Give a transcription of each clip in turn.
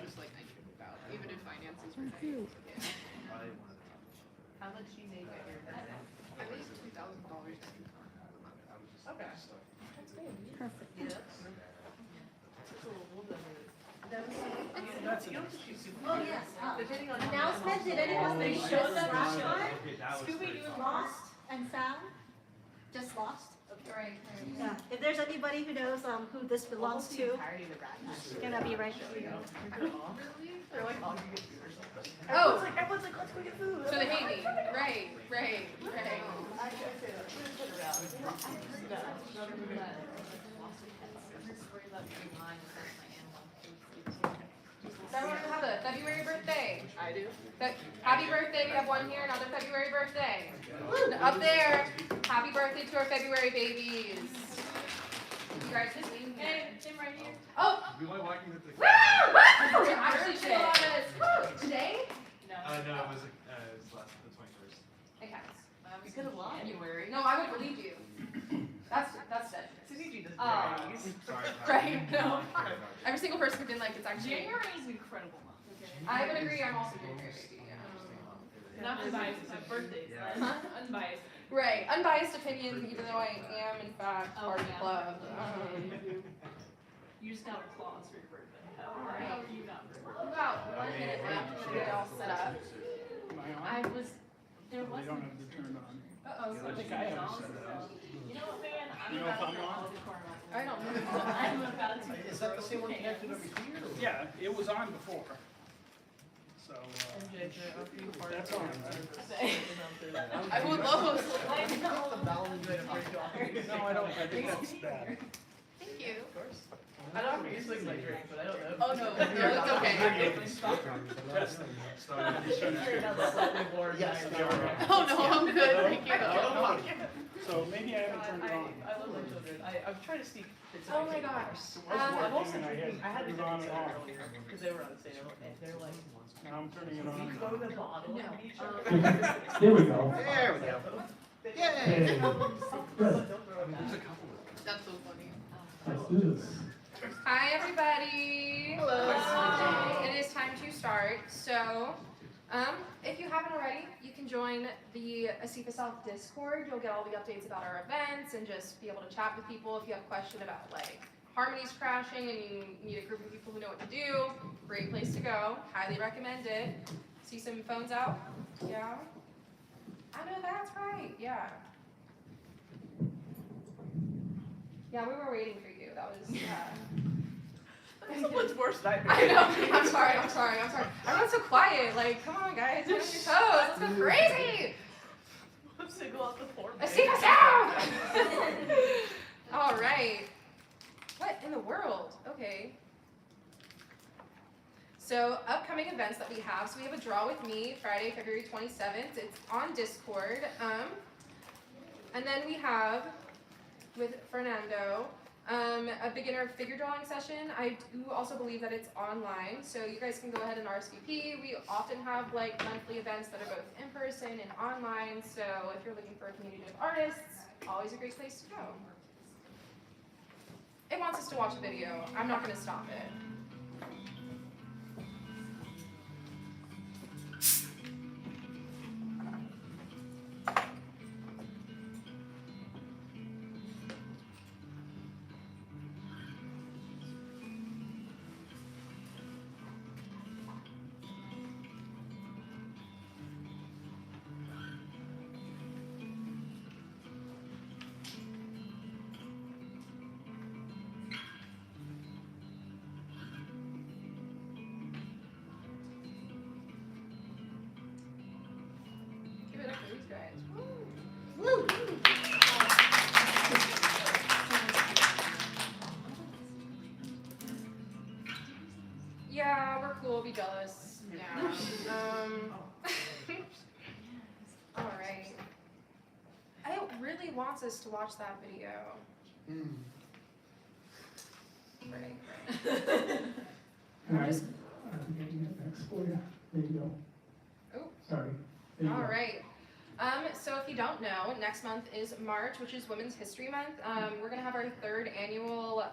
most like I knew about, even if finances were nice. Yeah. How much do you make at your birthday? I made $2,000. Okay. That's good. Perfect. Yeah. It's a little bit. You don't have to choose super. Oh, yes. Depending on Announcement, did anyone They read should. this last time? Scooby-Doo Lost and found? Just lost? Right. Yeah. If there's anybody who knows who this belongs to, it's gonna be right here. They're like, oh, you get food or something. Oh. Everyone's like, let's go get food. So they hate me. Right. I say that. Put it around. Does everyone have a February birthday? I do. Happy birthday, we have one here, another February birthday. Up there, happy birthday to our February babies. Congratulations. Hey, Tim right here. Oh! You like walking with the Woo! Woo! Actually, should have on this. Woo! Today? No, it was last the 21st. It counts. We could have lied. January. No, I would believe you. That's dead. Suzuki does Oh. berries. Sorry. Right, no. Every single person has been like, it's actually. January is an incredible month. Okay. I would agree, I'm also January baby. Not unbiased, it's my birthday. Huh? Unbiased. Right, unbiased opinion, even though I am in fact part of the club. You just got applause for your birthday. Alright. How are you not? About 1 minute left to get all set up. I was. There They wasn't. don't have the turn on. Uh-oh. I think I have set it up. You know what, man? You know if I'm on? I don't know. I'm about to. Is that the same one connected over here? Yeah, it was on before. So, that's on, right? I would love those. No, I don't, I think that's bad. Thank you. I don't have to use things like drink, but I don't know. Oh, no, it's okay. Testing. Yes. Oh, no, I'm good, thank you. So maybe I haven't turned it on. I love my children. I'm trying to sneak. Oh my gosh. I'm also And I drinking. I had to it was on and off. because they were on sale. They're like, Now I'm turning it you on. throw the bottle No. at each other. There we go. There we go. They- Yay! Hey, Don't throw it back. That's so funny. let's do this. Hi, everybody. Hello. It is time to start. So, if you haven't already, you can join the ASIFA-South Discord. You'll get all the updates about our events and just be able to chat with people if you have a question about like harmonies crashing and you need a group of people who know what to do. Great place to go. Highly recommend it. See some phones out? Yeah. I know that's right. Yeah. Yeah, we were waiting for you. That was. Someone's worst nightmare. I know. I'm sorry. Everyone's so quiet. Like, come on, guys, get on your toes. Let's go crazy. I'm single off the floor. ASIFA-South. All right. What in the world? Okay. So, upcoming events that we have. So we have a draw with me Friday, February 27th. It's on Discord. And then we have with Fernando. A beginner figure drawing session. I do also believe that it's online, so you guys can go ahead and RSVP. We often have like monthly events that are both in person and online, so if you're looking for a community of artists, always a great place to go. It wants us to watch a video. I'm not going to stop it. Give it up for these guys. Woo! Yeah, we're cool. Be jealous. Yeah. All right. It really wants us to watch that video. Right. All right. I'm getting it next for you. There you go. Oh. Sorry. There you All go. right. So if you don't know, next month is March, which is Women's History Month. We're gonna have our 3rd annual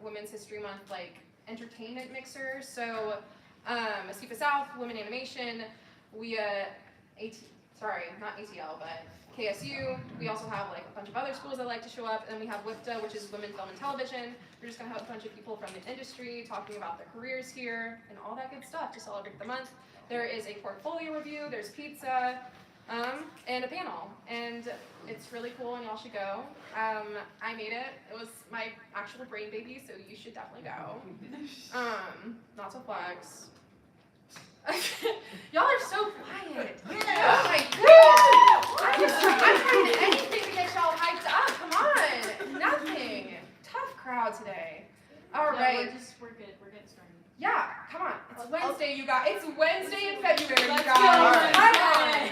Women's History Month like entertainment mixer. So ASIFA-South, Women Animation, we not ATL, but KSU. We also have like a bunch of other schools that like to show up, and we have WIFTA, which is Women Film and Television. We're just gonna have a bunch of people from the industry talking about their careers here and all that good stuff to celebrate the month. There is a portfolio review, there's pizza, and a panel, and it's really cool, and y'all should go. I made it. It was my actual brain baby, so you should definitely go. Not to flex. Y'all are so quiet. Oh my goodness. I'm trying anything to get y'all hyped up. Come on. Nothing. Tough crowd today. All right. We're getting started. Yeah, come on. It's Wednesday, you guys. It's Wednesday in February, you Let's guys. go. Come on.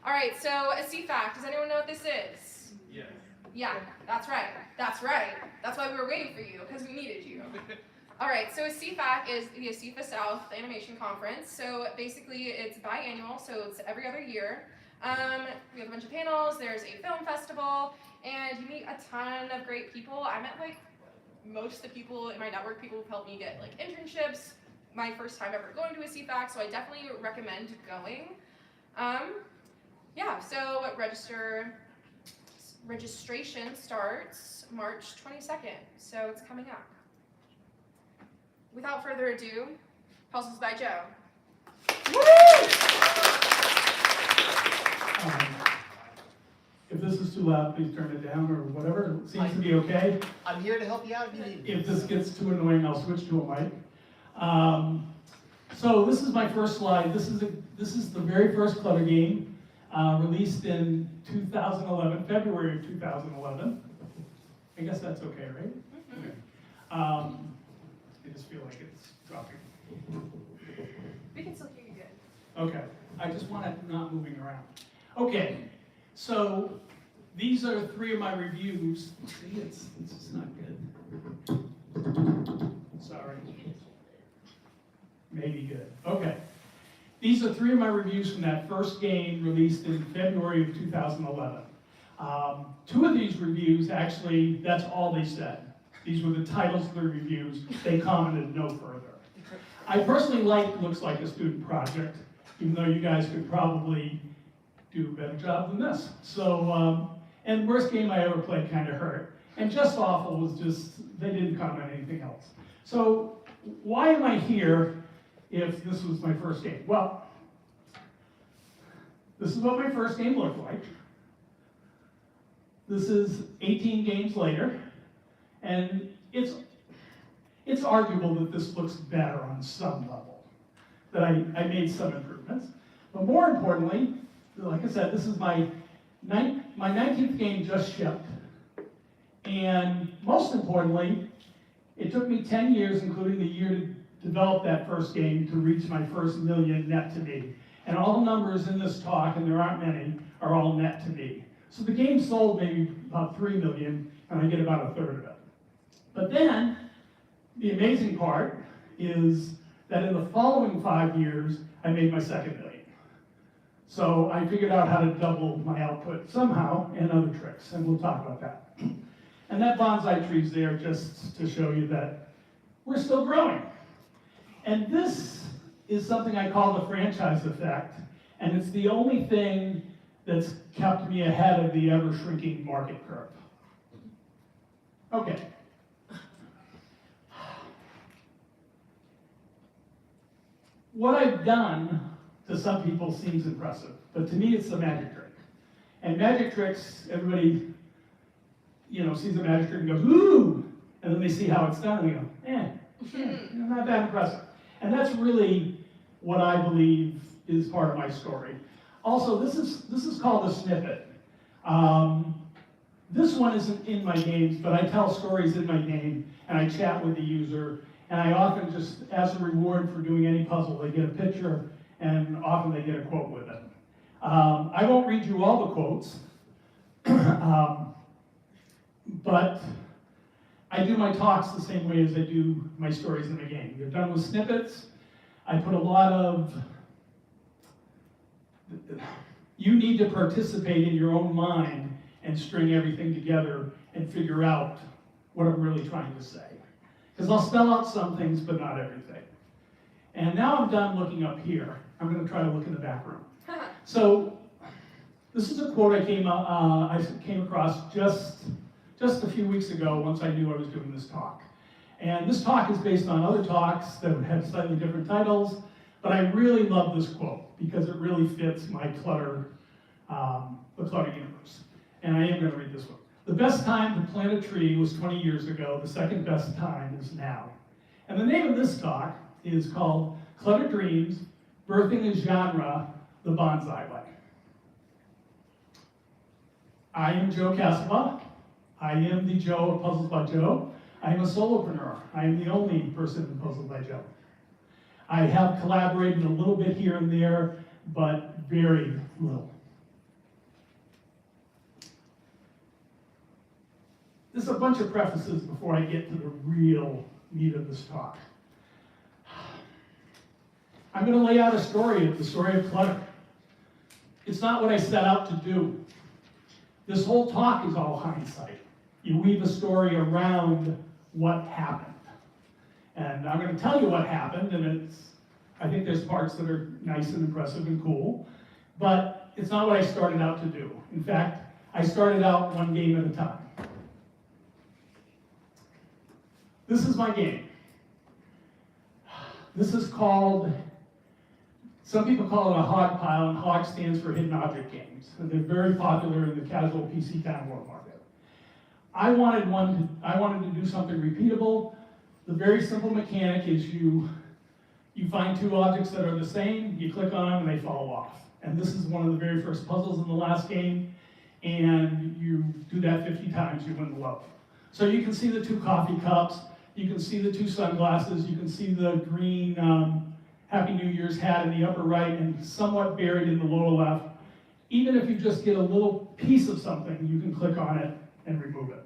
All right, so a CFAC. Does anyone know what this is? Yeah. Yeah, that's right. That's right. That's why we were waiting for you, because we needed you. All right, so a CFAC is the ASIFA-South Animation Conference. So basically it's biannual, so it's every other year. We have a bunch of panels, there's a film festival, and you meet a ton of great people. I met like most of the people in my network, people who've helped me get like internships. My first time ever going to a CFAC, so I definitely recommend going. Yeah, so registration starts March 22nd, so it's coming up. Without further ado, puzzles by Joe. If this is too loud, please turn it down or whatever. It seems to be okay. I'm here to help you out if you need me. If this gets too annoying, I'll switch to a mic. So this is my first slide. This is the very first Clutter game, released in 2011, February of 2011. I guess that's okay, right? Okay. I just feel like it's dropping. We can still hear you good. Okay, I just want it not moving around. Okay, so these are 3 of my reviews. See, it's just not good. Sorry. Maybe good. Okay. These are 3 of my reviews from that first game released in February of 2011. 2 of these reviews, actually, that's all they said. These were the titles of the reviews. They commented no further. I personally like Looks Like a Student Project, even though you guys could probably do a better job than this. So, and worst game I ever played kind of hurt. And Just Awful was just, they didn't comment anything else. So why am I here if this was my first game? Well, this is what my first game looked like. This is 18 games later. And it's arguable that this looks better on some level, that I made some improvements. But more importantly, like I said, this is my 19th game just shipped. And most importantly, it took me 10 years, including the year to develop that first game, to reach my first million net to me. And all the numbers in this talk, and there aren't many, are all net to me. So the game sold maybe about 3 million, and I get about 1/3 of it. But then, the amazing part is that in the following 5 years, I made my 2nd million. So I figured out how to double my output somehow, and other tricks, and we'll talk about that. And that bonsai tree's there just to show you that we're still growing. And this is something I call the franchise effect, and it's the only thing that's kept me ahead of the ever-shrinking market curve. Okay. What I've done to some people seems impressive, but to me it's the magic trick. And magic tricks, everybody, sees a magic trick and goes, ooh, and then they see how it's done and they go, not that impressive. And that's really what I believe is part of my story. Also, this is called a snippet. This one isn't in my games, but I tell stories in my game, and I chat with the user, and I often just, as a reward for doing any puzzle, they get a picture, and often they get a quote with it. I won't read you all the quotes, but I do my talks the same way as I do my stories in the game. They're done with snippets. I put a lot of, you need to participate in your own mind and string everything together and figure out what I'm really trying to say. because I'll spell out some things, but not everything. And now I'm done looking up here. I'm going to try to look in the back room. So this is a quote I came across just a few weeks ago once I knew I was doing this talk. And this talk is based on other talks that have slightly different titles, but I really love this quote because it really fits my Clutter, the Clutter universe. And I am going to read this one. The best time to plant a tree was 20 years ago. The second best time is now. And the name of this talk is called Clutter Dreams, Birthing a Genre, the Bonsai Way. I am Joe Cassavaugh. I am the Joe of Puzzles by Joe. I am a solopreneur. I am the only person in Puzzles by Joe. I have collaborated a little bit here and there, but very little. There's a bunch of prefaces before I get to the real meat of this talk. I'm going to lay out the story of Clutter. It's not what I set out to do. This whole talk is all hindsight. You weave a story around what happened. And I'm going to tell you what happened, and I think there's parts that are nice and impressive and cool, but it's not what I started out to do. In fact, I started out one game at a time. This is my game. This is called, some people call it a hog pile, and hog stands for hidden object games. And they're very popular in the casual PC download market. I wanted to do something repeatable. The very simple mechanic is you find two objects that are the same, you click on them and they fall off. And this is one of the very first puzzles in the last game, and you do that 50 times, you win the level. So you can see the two coffee cups, you can see the two sunglasses, you can see the green Happy New Year's hat in the upper right and somewhat buried in the lower left. Even if you just get a little piece of something, you can click on it and remove it.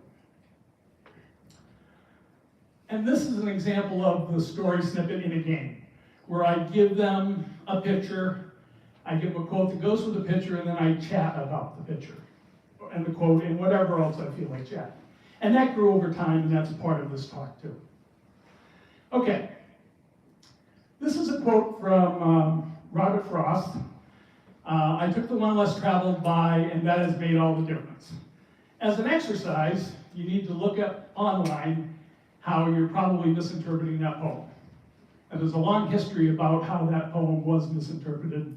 And this is an example of the story snippet in a game, where I give them a picture, I give them a quote that goes with the picture, and then I chat about the picture and the quote and whatever else I feel like chatting. And that grew over time, and that's a part of this talk too. Okay, this is a quote from Robert Frost. I took the one less traveled by, and that has made all the difference. As an exercise, you need to look up online how you're probably misinterpreting that poem. And there's a long history about how that poem was misinterpreted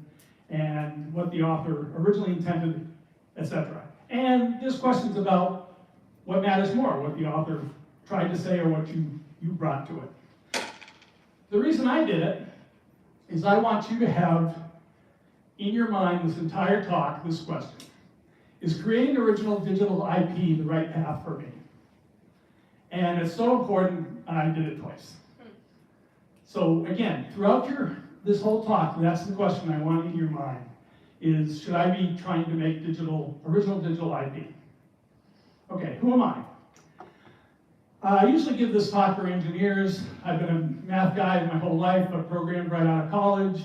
and what the author originally intended, etc. And there's questions about what matters more, what the author tried to say or what you brought to it. The reason I did it is I want you to have in your mind this entire talk, this question. Is creating original digital IP the right path for me? And it's so important, I did it twice. So again, throughout this whole talk, that's the question I want in your mind, is should I be trying to make original digital IP? Okay, who am I? I usually give this talk for engineers. I've been a math guy my whole life. I programmed right out of college.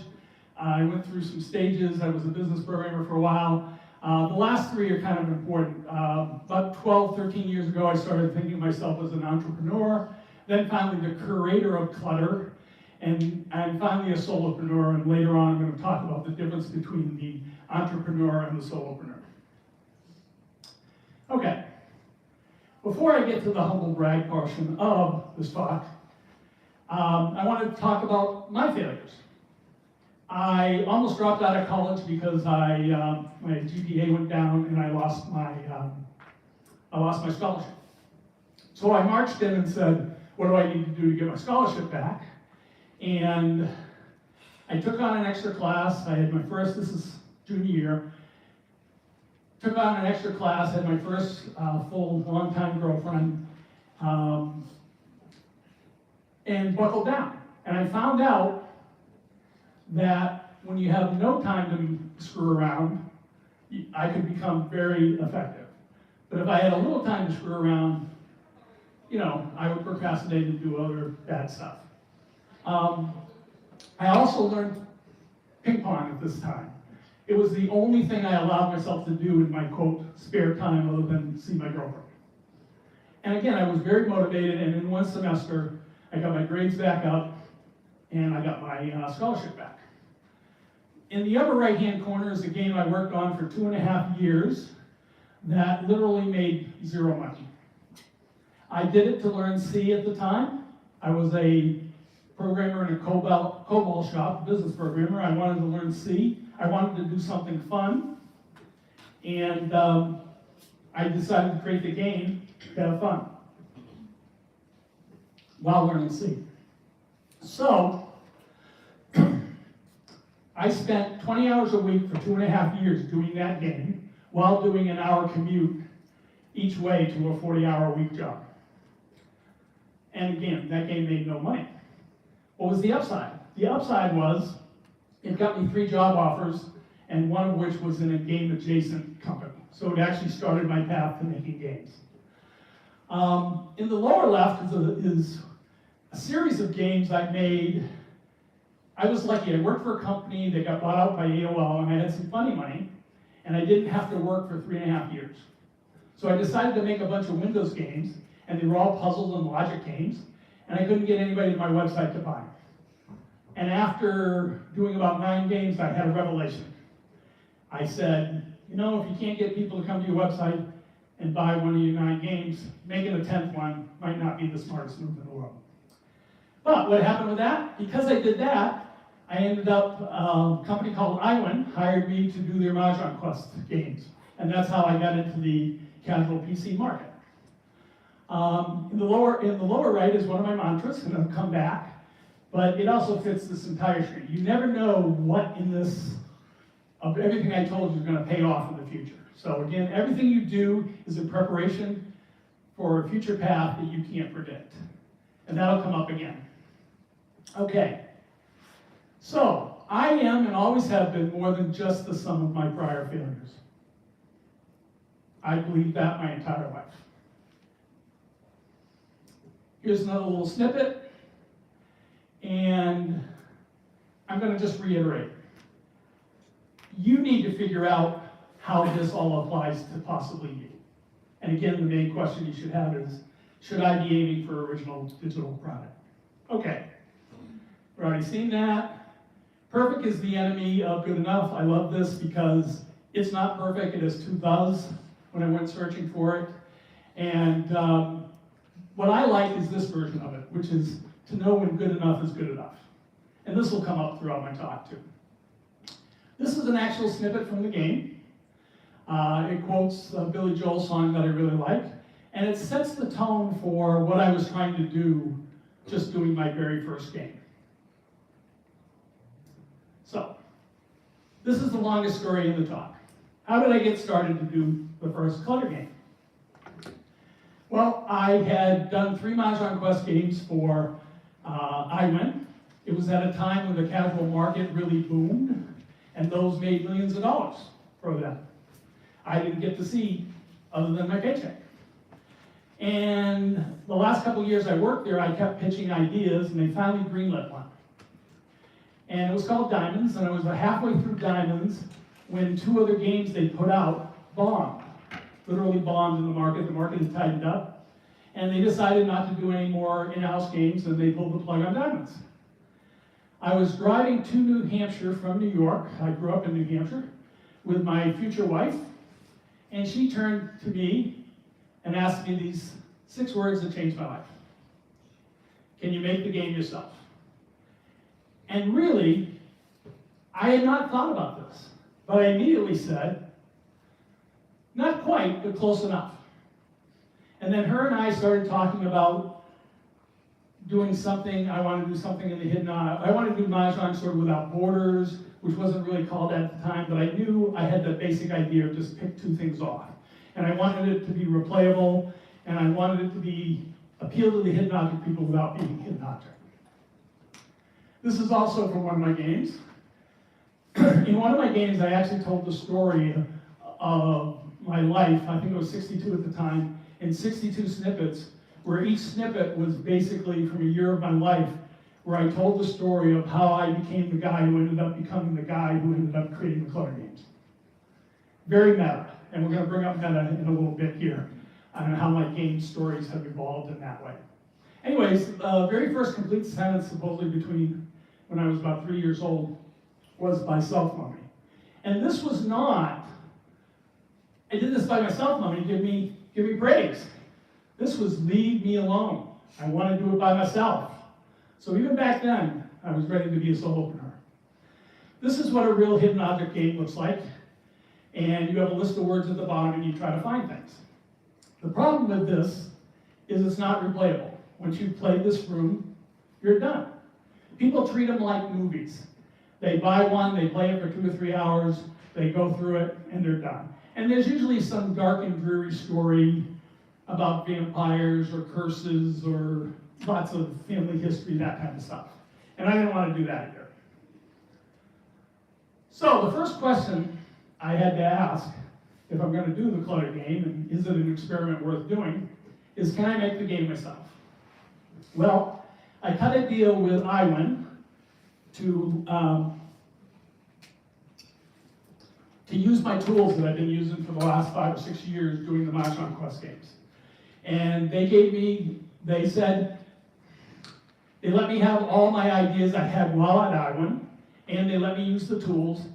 I went through some stages. I was a business programmer for a while. The last three are kind of important. About 12, 13 years ago, I started thinking of myself as an entrepreneur, then finally the curator of Clutter, and finally a solopreneur, and later on I'm going to talk about the difference between the entrepreneur and the solopreneur. Okay, before I get to the humble brag portion of this talk, I wanted to talk about my failures. I almost dropped out of college because my GPA went down and I lost my scholarship. So I marched in and said, what do I need to do to get my scholarship back? And I took on an extra class. I had my first, this is junior year, took on an extra class, had my first full long-time girlfriend, and buckled down. And I found out that when you have no time to screw around, I could become very effective. But if I had a little time to screw around, I would procrastinate and do other bad stuff. I also learned ping pong at this time. It was the only thing I allowed myself to do in my, quote, spare time other than see my girlfriend. And again, I was very motivated, and in one semester, I got my grades back up, and I got my scholarship back. In the upper right-hand corner is a game I worked on for 2.5 years that literally made zero money. I did it to learn C at the time. I was a programmer in a COBOL shop, a business programmer. I wanted to learn C. I wanted to do something fun. And I decided to create the game to have fun while learning C. So, I spent 20 hours a week for 2.5 years doing that game while doing an hour commute each way to a 40-hour-a-week job. And again, that game made no money. What was the upside? The upside was it got me 3 job offers, and one of which was in a game-adjacent company. So it actually started my path to making games. In the lower left is a series of games I made. I was lucky. I worked for a company that got bought out by AOL, and I had some funny money, and I didn't have to work for 3.5 years. So I decided to make a bunch of Windows games, and they were all puzzles and logic games, and I couldn't get anybody to my website to buy them. And after doing about 9 games, I had a revelation. I said, you know, if you can't get people to come to your website and buy one of your 9 games, making a 10th one might not be the smartest move in the world. But what happened with that? Because I did that, I ended up, a company called iWin hired me to do their Mahjong Quest games. And that's how I got into the casual PC market. In the lower right is one of my mantras, and I'll come back. But it also fits this entire screen. You never know what in this, of everything I told you, is going to pay off in the future. So again, everything you do is in preparation for a future path that you can't predict. And that'll come up again. Okay. So, I am and always have been more than just the sum of my prior failures. I believe that my entire life. Here's another little snippet, and I'm going to just reiterate. You need to figure out how this all applies to possibly you. And again, the main question you should have is, should I be aiming for original digital product? Okay, we've already seen that. Perfect is the enemy of good enough. I love this because it's not perfect. It has 2 thes when I went searching for it. And what I like is this version of it, which is to know when good enough is good enough. And this will come up throughout my talk too. This is an actual snippet from the game. It quotes a Billy Joel song that I really like. And it sets the tone for what I was trying to do just doing my very first game. So, this is the longest story in the talk. How did I get started to do the first Clutter game? Well, I had done 3 Mahjong Quest games for iWin. It was at a time when the casual market really boomed, and those made millions of dollars for them. I didn't get to see other than my paycheck. And the last couple of years I worked there, I kept pitching ideas, and they finally greenlit one. And it was called Diamonds, and I was halfway through Diamonds when 2 other games they put out bombed. Literally bombed in the market. The market had tightened up. And they decided not to do any more in-house games, and they pulled the plug on Diamonds. I was driving to New Hampshire from New York. I grew up in New Hampshire with my future wife, and she turned to me and asked me these 6 words that changed my life. Can you make the game yourself? And really, I had not thought about this, but I immediately said, not quite, but close enough. And then her and I started talking about doing something. I wanted to do something in the hidden eye. I wanted to do Mahjong sort of without borders, which wasn't really called at the time, but I knew I had the basic idea of just pick 2 things off. And I wanted it to be replayable, and I wanted it to be appeal to the hidden object people without being a hidden object. This is also from one of my games. In one of my games, I actually told the story of my life. I think it was 62 at the time, in 62 snippets, where each snippet was basically from a year of my life, where I told the story of how I became the guy who ended up becoming the guy who ended up creating the Clutter games. Very meta, and we're going to bring up meta in a little bit here, on how my game stories have evolved in that way. Anyways, very first complete sentence supposedly between when I was about 3 years old was by self-mummy. And this was not, I did this by myself, Mummy, give me praise. This was leave me alone. I want to do it by myself. So even back then, I was ready to be a solopreneur. This is what a real hidden object game looks like. And you have a list of words at the bottom and you try to find things. The problem with this is it's not replayable. Once you've played this room, you're done. People treat them like movies. They buy one, they play it for 2 or 3 hours, they go through it, and they're done. And there's usually some dark and dreary story about vampires or curses or lots of family history, that kind of stuff. And I didn't want to do that here. So the first question I had to ask, if I'm going to do the Clutter game, and is it an experiment worth doing, is can I make the game myself? Well, I cut a deal with iWin to use my tools that I've been using for the last 5 or 6 years doing the Mahjong Quest games. And they said, they let me have all my ideas I had while at iWin, and they let me use the tools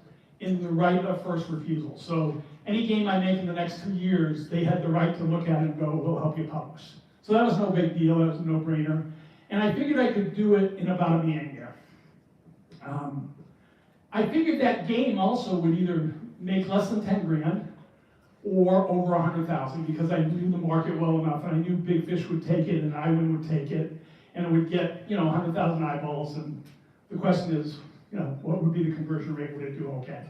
in the right of first refusal. So any game I make in the next 2 years, they had the right to look at it and go, we'll help you publish. So that was no big deal, that was a no-brainer. And I figured I could do it in about a year. I figured that game also would either make less than 10 grand or over 100,000 because I knew the market well enough and I knew Big Fish would take it and iWin would take it and it would get 100,000 eyeballs, and the question is, what would be the conversion rate? Would it do okay?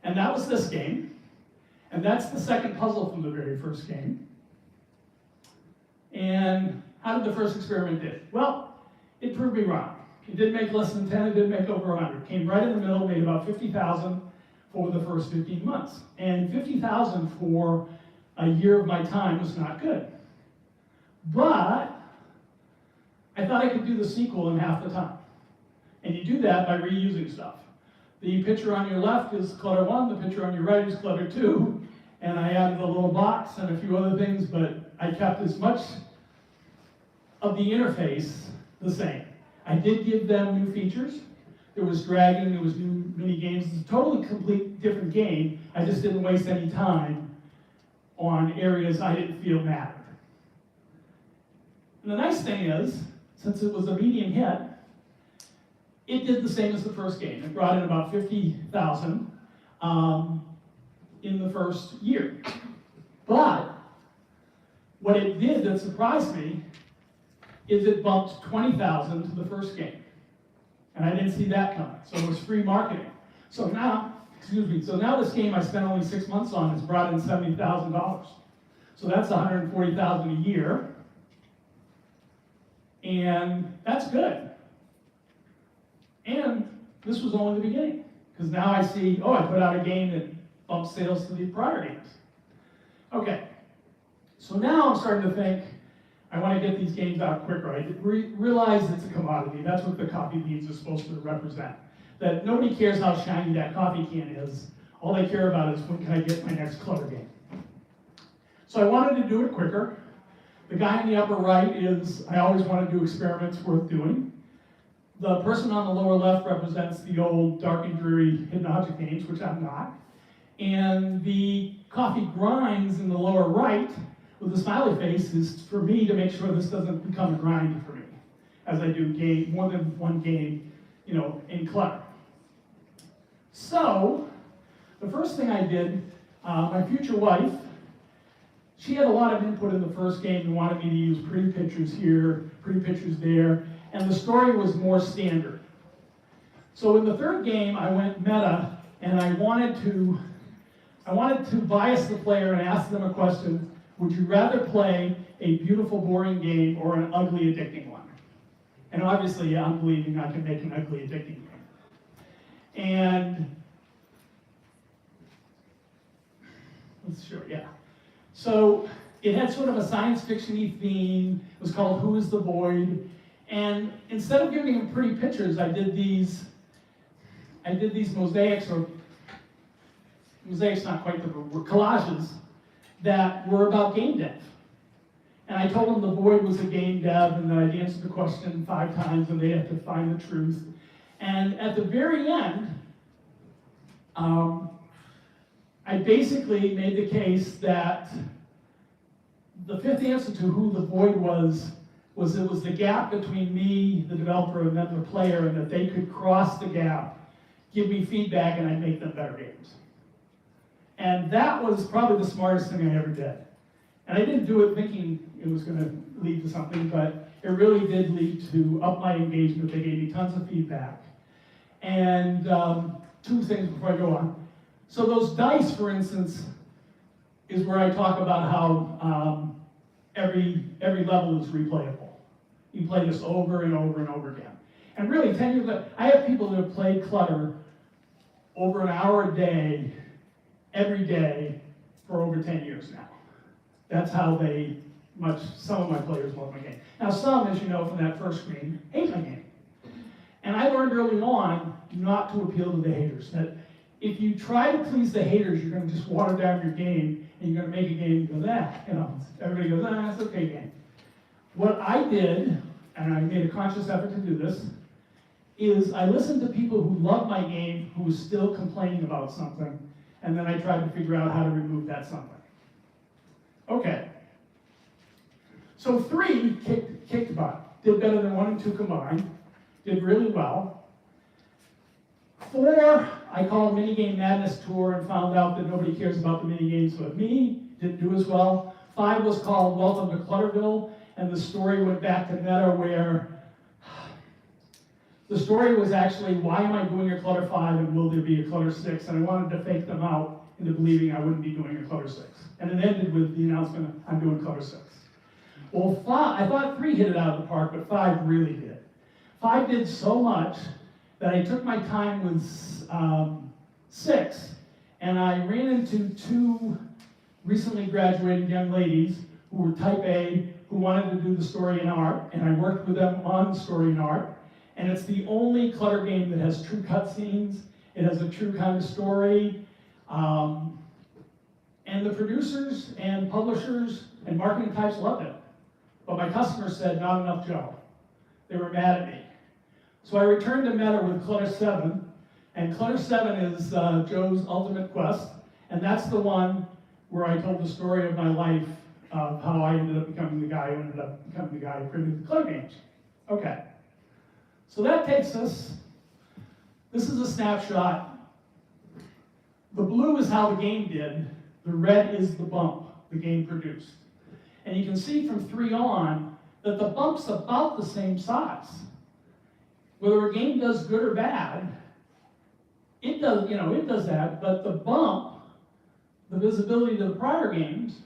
And that was this game, and that's the second puzzle from the very first game. And how did the first experiment do? Well, it proved me wrong. It didn't make less than 10, it didn't make over 100. Came right in the middle, made about 50,000 for the first 15 months. And 50,000 for a year of my time was not good. But I thought I could do the sequel in half the time. And you do that by reusing stuff. The picture on your left is Clutter 1, the picture on your right is Clutter 2, and I added a little box and a few other things, but I kept as much of the interface the same. I did give them new features. There was dragging, there was new mini games. It's a totally complete different game. I just didn't waste any time on areas I didn't feel mattered. And the nice thing is, since it was a medium hit, it did the same as the first game. It brought in about 50,000 in the first year. But what it did that surprised me is it bumped 20,000 to the first game. And I didn't see that coming. So it was free marketing. So now this game I spent only 6 months on has brought in $70,000. So that's $140,000 a year. And that's good. And this was only the beginning. Because now I see, I put out a game that bumps sales to the prior games. Okay. So now I'm starting to think, I want to get these games out quicker. I realize it's a commodity. That's what the coffee beans are supposed to represent. That nobody cares how shiny that coffee can is. All they care about is when can I get my next Clutter game. So I wanted to do it quicker. The guy in the upper right is, I always want to do experiments worth doing. The person on the lower left represents the old dark and dreary hidden object games, which I'm not. And the coffee grinds in the lower right with the smiley face is for me to make sure this doesn't become a grind for me as I do more than one game, in Clutter. So, the first thing I did, my future wife, she had a lot of input in the first game and wanted me to use pretty pictures here, pretty pictures there, and the story was more standard. So in the third game, I went meta, and I wanted to bias the player and ask them a question: would you rather play a beautiful, boring game or an ugly, addicting one? And obviously, I'm believing I can make an ugly, addicting game. And So it had sort of a science fiction-y theme. It was called Who is the Void? And instead of giving him pretty pictures, I did these mosaics, or mosaics not quite the word, were collages that were about game dev. And I told them the void was a game dev and that I'd answered the question 5 times and they had to find the truth. And at the very end, I basically made the case that the 5th answer to who the void was it was the gap between me, the developer, and then the player, and that they could cross the gap, give me feedback, and I'd make them better games. And that was probably the smartest thing I ever did. And I didn't do it thinking it was going to lead to something, but it really did lead to up my engagement. They gave me tons of feedback. And 2 things before I go on. So those dice, for instance, is where I talk about how every level is replayable. You play this over and over and over again. And really, 10 years later, I have people that have played Clutter over an hour a day, every day, for over 10 years now. That's how some of my players love my game. Now some, as you know from that first screen, hate my game. And I learned early on not to appeal to the haters. That if you try to please the haters, you're going to just water down your game, and you're going to make a game go, everybody goes, it's okay game. What I did, and I made a conscious effort to do this, is I listened to people who loved my game, who were still complaining about something, and then I tried to figure out how to remove that something. Okay. So 3 kicked butt, did better than 1 and 2 combined, did really well. 4, I called Minigame Madness Tour and found out that nobody cares about the minigames but me, didn't do as well. 5 was called Welcome to Clutterville, and the story went back to meta where the story was actually, why am I doing a Clutter 5 and will there be a Clutter 6? And I wanted to fake them out into believing I wouldn't be doing a Clutter 6. And it ended with the announcement, I'm doing Clutter 6. Well, 5, I thought 3 hit it out of the park, but 5 really did. 5 did so much that I took my time with 6, and I ran into 2 recently graduated young ladies who were type A, who wanted to do the story and art, and I worked with them on the story and art. And it's the only Clutter game that has true cutscenes. It has a true kind of story. And the producers and publishers and marketing types loved it. But my customers said, not enough Joe. They were mad at me. So I returned to meta with Clutter 7. And Clutter 7 is Joe's ultimate quest. And that's the one where I told the story of my life of how I ended up becoming the guy who ended up becoming the guy who created the Clutter games. Okay. So that takes us, this is a snapshot. The blue is how the game did. The red is the bump the game produced. And you can see from 3 on that the bump's about the same size. Whether a game does good or bad, it does that, but the bump, the visibility to the prior games,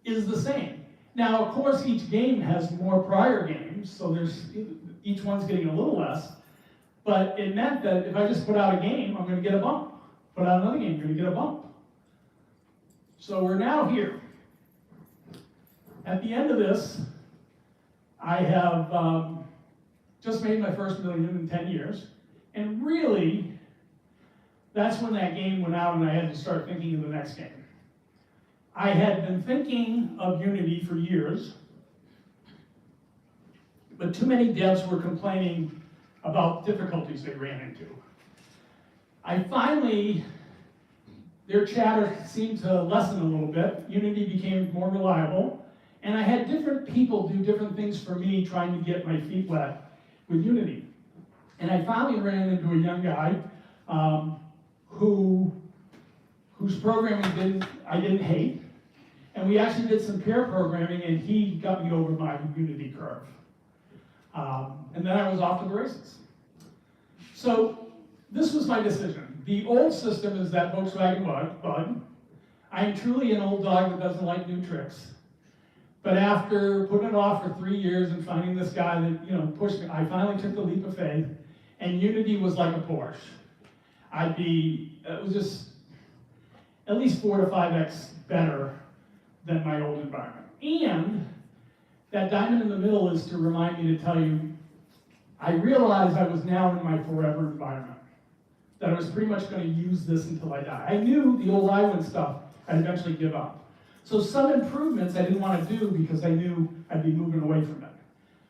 is the same. Now, of course, each game has more prior games, so each one's getting a little less, but it meant that if I just put out a game, I'm going to get a bump. Put out another game, you're going to get a bump. So we're now here. At the end of this, I have just made my first $1 million in 10 years, and really, that's when that game went out and I had to start thinking of the next game. I had been thinking of Unity for years, but too many devs were complaining about difficulties they ran into. I finally, their chatter seemed to lessen a little bit. Unity became more reliable, and I had different people do different things for me trying to get my feet wet with Unity. And I finally ran into a young guy whose programming I didn't hate, and we actually did some pair programming, and he got me over my Unity curve. And then I was off to the races. So this was my decision. The old system is that Volkswagen bug. I am truly an old dog that doesn't like new tricks. But after putting it off for 3 years and finding this guy that pushed me, I finally took the leap of faith, and Unity was like a Porsche. It was just at least 4 to 5x better than my old environment. And that diamond in the middle is to remind me to tell you, I realized I was now in my forever environment, that I was pretty much going to use this until I die. I knew the old iWin stuff I'd eventually give up. So some improvements I didn't want to do because I knew I'd be moving away from it.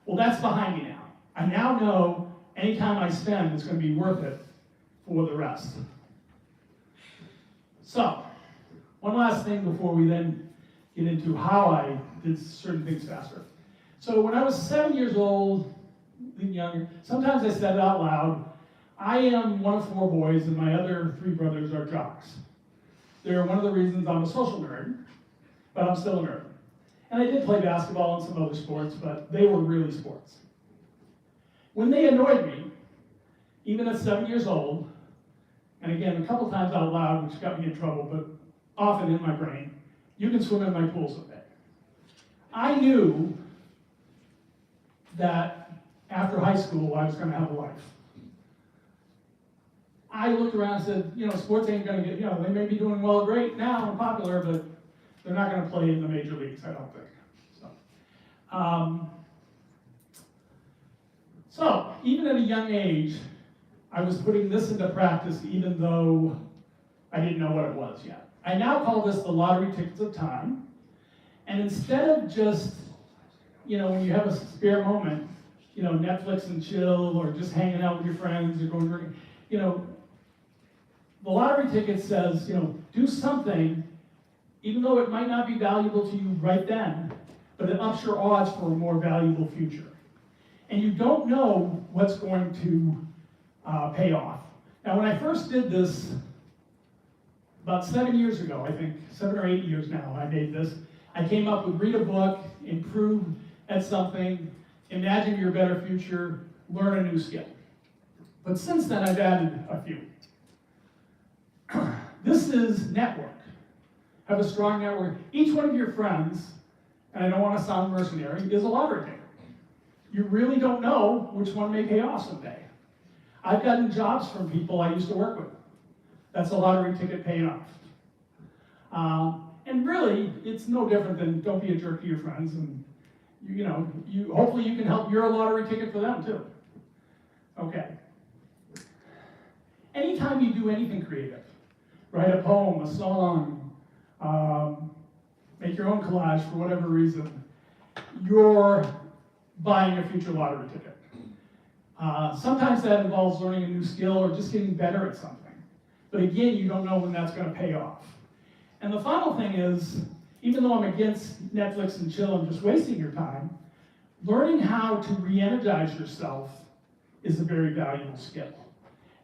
Well, that's behind me now. I now know any time I spend is going to be worth it for the rest. So, one last thing before we then get into how I did certain things faster. So when I was 7 years old, even younger, sometimes I said it out loud, I am one of 4 boys and my other 3 brothers are jocks. They're one of the reasons I'm a social nerd, but I'm still a nerd. And I did play basketball and some other sports, but they were really sports. When they annoyed me, even at 7 years old, and again, a couple times out loud, which got me in trouble, but often in my brain, you can swim in my pool someday. I knew that after high school, I was going to have a life. I looked around and said, you know, sports ain't going to get, you know, they may be doing well, great now and popular, but they're not going to play in the major leagues, I don't think. So even at a young age, I was putting this into practice even though I didn't know what it was yet. I now call this the lottery tickets of time. And instead of just, you know, when you have a spare moment, you know, Netflix and chill, or just hanging out with your friends, or going to, you know, the lottery ticket says, you know, do something, even though it might not be valuable to you right then, but it ups your odds for a more valuable future. And you don't know what's going to pay off. Now, when I first did this, about 7 years ago, I think, 7 or 8 years now, I made this. I came up with read a book, improve at something, imagine your better future, learn a new skill. But since then, I've added a few. This is network. Have a strong network. Each one of your friends, and I don't want to sound mercenary, is a lottery ticket. You really don't know which one may pay off someday. I've gotten jobs from people I used to work with. That's a lottery ticket paying off. And really, it's no different than don't be a jerk to your friends, and hopefully you can help your lottery ticket for them too. Okay. Anytime you do anything creative, write a poem, a song, make your own collage for whatever reason, you're buying a future lottery ticket. Sometimes that involves learning a new skill or just getting better at something. But again, you don't know when that's going to pay off. And the final thing is, even though I'm against Netflix and chill and just wasting your time, learning how to re-energize yourself is a very valuable skill.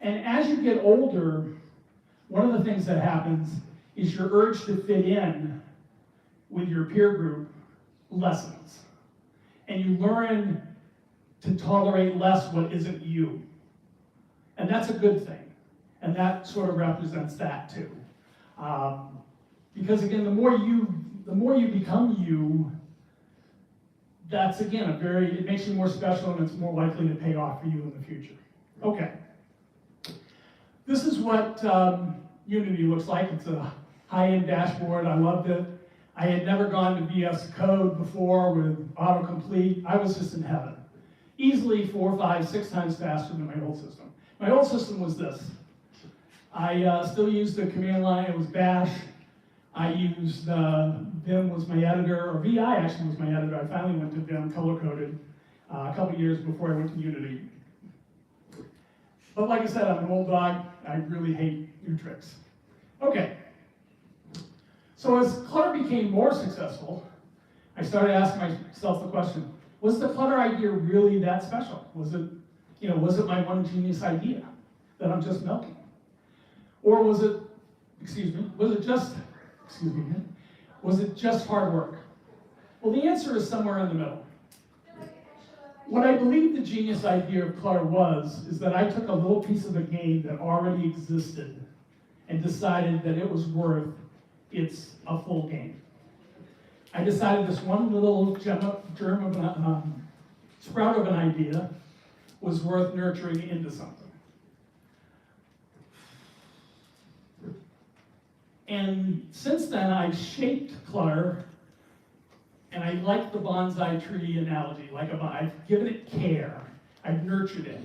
And as you get older, one of the things that happens is your urge to fit in with your peer group lessens. And you learn to tolerate less what isn't you. And that's a good thing. And that sort of represents that too. Because again, the more you become you, that's again it makes you more special and it's more likely to pay off for you in the future. Okay. This is what Unity looks like. It's a high-end dashboard. I loved it. I had never gone to VS Code before with autocomplete. I was just in heaven. Easily 4, 5, 6 times faster than my old system. My old system was this. I still used the command line. It was bash. I used Vim was my editor, or VI actually was my editor. I finally went to Vim color-coded a couple years before I went to Unity. But like I said, I'm an old dog. I really hate new tricks. Okay. So as Clutter became more successful, I started asking myself the question, was the Clutter idea really that special? Was it my one genius idea that I'm just milking? Or was it just hard work? Well, the answer is somewhere in the middle. What I believe the genius idea of Clutter is that I took a little piece of a game that already existed and decided that it was worth a full game. I decided this one little sprout of an idea was worth nurturing into something. And since then, I've shaped Clutter, and I like the bonsai tree analogy. I've given it care. I've nurtured it.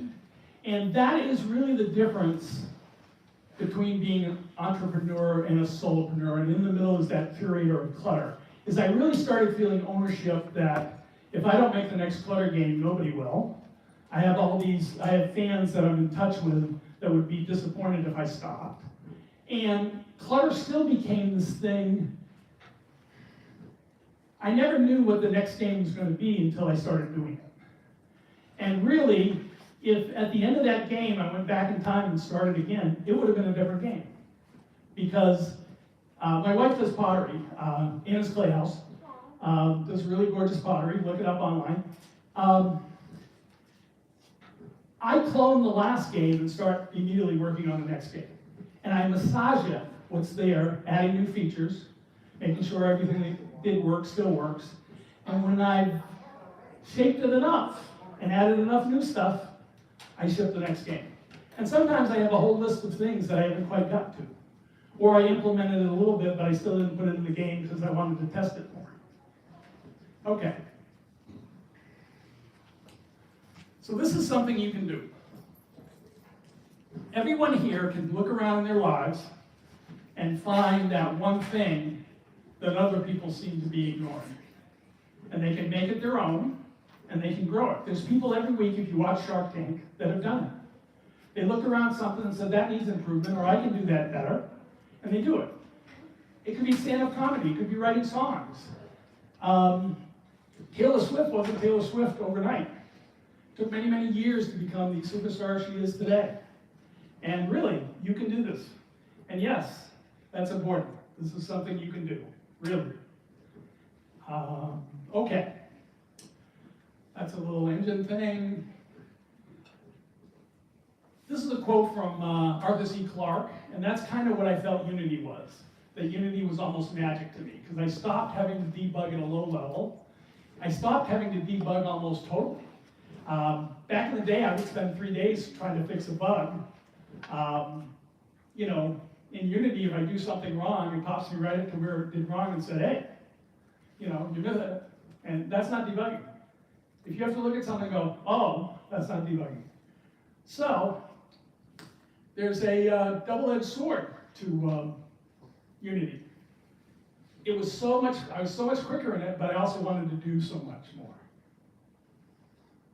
And that is really the difference between being an entrepreneur and a solopreneur. And in the middle is that curator of Clutter. is I really started feeling ownership that if I don't make the next Clutter game, nobody will. I have fans that I'm in touch with that would be disappointed if I stopped. And Clutter still became this thing. I never knew what the next game was going to be until I started doing it. And really, if at the end of that game I went back in time and started again, it would have been a different game. Because my wife does pottery, Anna's Clay House, does really gorgeous pottery, look it up online. I clone the last game and start immediately working on the next game. And I massage it, what's there, adding new features, making sure everything that did work still works. And when I've shaped it enough and added enough new stuff, I ship the next game. And sometimes I have a whole list of things that I haven't quite got to. Or I implemented it a little bit, but I still didn't put it in the game because I wanted to test it more. Okay. So this is something you can do. Everyone here can look around in their lives and find that one thing that other people seem to be ignoring. And they can make it their own, and they can grow it. There's people every week, if you watch Shark Tank, that have done it. They looked around something and said, that needs improvement, or I can do that better, and they do it. It could be stand-up comedy, it could be writing songs. Taylor Swift wasn't Taylor Swift overnight. It took many, many years to become the superstar she is today. And really, you can do this. And yes, that's important. This is something you can do, really. Okay. That's a little engine thing. This is a quote from Arthur C. Clarke, and that's kind of what I felt Unity was. That Unity was almost magic to me, because I stopped having to debug at a low level. I stopped having to debug almost totally. Back in the day, I would spend 3 days trying to fix a bug. You know, in Unity, if I do something wrong, it pops me right up to where it did wrong and said, hey, you know, you missed it. And that's not debugging. If you have to look at something and go, oh, that's not debugging. So, there's a double-edged sword to Unity. I was so much quicker in it, but I also wanted to do so much more.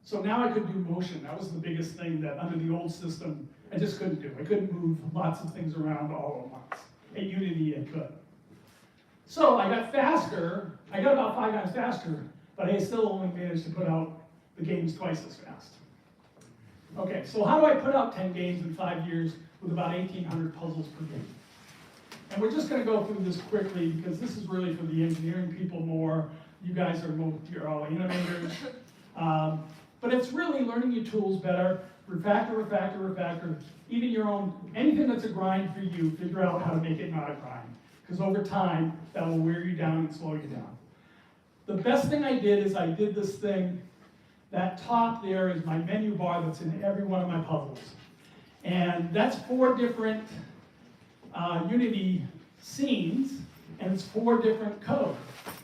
So now I could do motion. That was the biggest thing that under the old system, I just couldn't do. I couldn't move lots of things around all at once. At Unity, I could. So I got faster. I got about 5 times faster, but I still only managed to put out the games twice as fast. Okay, so how do I put out 10 games in 5 years with about 1,800 puzzles per game? And we're just going to go through this quickly because this is really for the engineering people more. You guys are you're all animators. But it's really learning your tools better, refactor, even your own, anything that's a grind for you, figure out how to make it not a grind. Because over time, that will wear you down and slow you down. The best thing I did is I did this thing. That top there is my menu bar that's in every one of my puzzles. And that's 4 different Unity scenes, and it's 4 different code.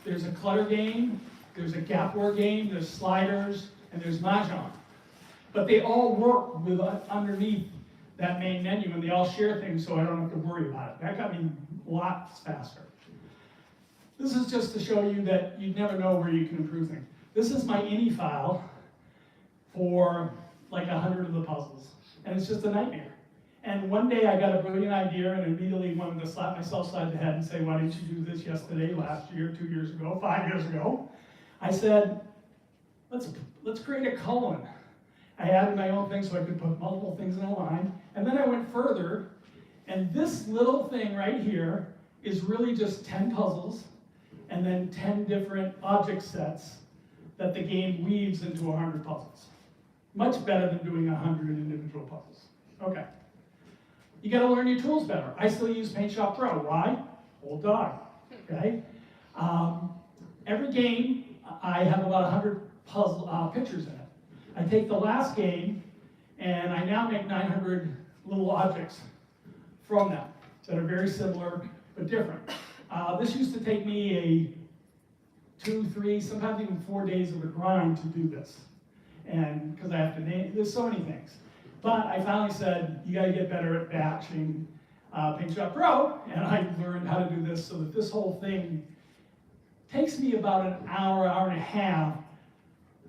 There's a Clutter game, there's a gap war game, there's sliders, and there's Mahjong. But they all work with underneath that main menu, and they all share things, so I don't have to worry about it. That got me lots faster. This is just to show you that you never know where you can improve things. This is my ini file for like 100 of the puzzles, and it's just a nightmare. And one day I got a brilliant idea and immediately wanted to slap myself side the head and say, why didn't you do this yesterday, last year, 2 years ago, 5 years ago? I said, let's create a colon. I added my own thing so I could put multiple things in a line. And then I went further, and this little thing right here is really just 10 puzzles and then 10 different object sets that the game weaves into 100 puzzles. Much better than doing 100 individual puzzles. Okay. You got to learn your tools better. I still use Paint Shop Pro. Why? Old dog. Okay. Every game, I have about 100 puzzle pictures in it. I take the last game, and I now make 900 little objects from them that are very similar but different. This used to take me 2, 3, sometimes even 4 days of a grind to do this, and because I have to name. There's so many things. But I finally said, you got to get better at batching Paint Shop Pro, and I learned how to do this so that this whole thing takes me about an hour, hour and a half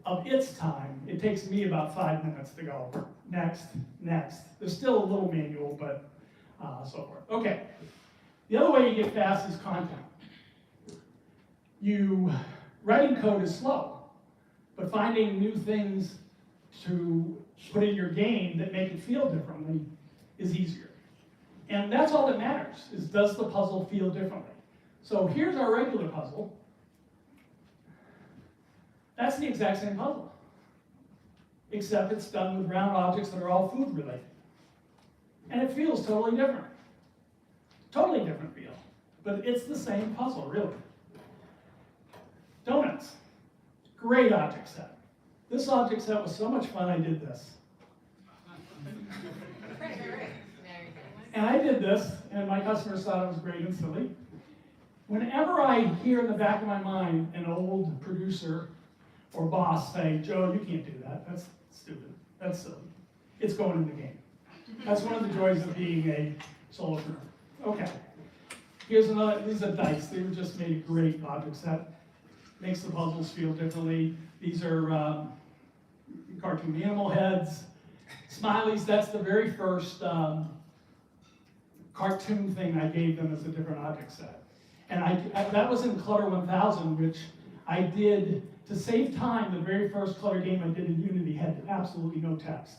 of its time. It takes me about 5 minutes to go. Next, next. There's still a little manual, but so forth. Okay. The other way you get fast is content. Writing code is slow, but finding new things to put in your game that make it feel differently is easier. And that's all that matters, is does the puzzle feel differently? So here's our regular puzzle. That's the exact same puzzle, except it's done with round objects that are all food related. And it feels totally different. Totally different feel. But it's the same puzzle, really. Donuts. Great object set. This object set was so much fun, I did this. And I did this, and my customers thought it was great and silly. Whenever I hear in the back of my mind an old producer or boss say, Joe, you can't do that. That's stupid. That's silly. It's going in the game. That's one of the joys of being a solopreneur. Okay. Here's another, these are dice. They were just made a great object set. Makes the puzzles feel differently. These are cartoon animal heads. Smileys, that's the very first cartoon thing I gave them as a different object set. And that was in Clutter 1000, which I did to save time. The very first Clutter game I did in Unity had absolutely no text.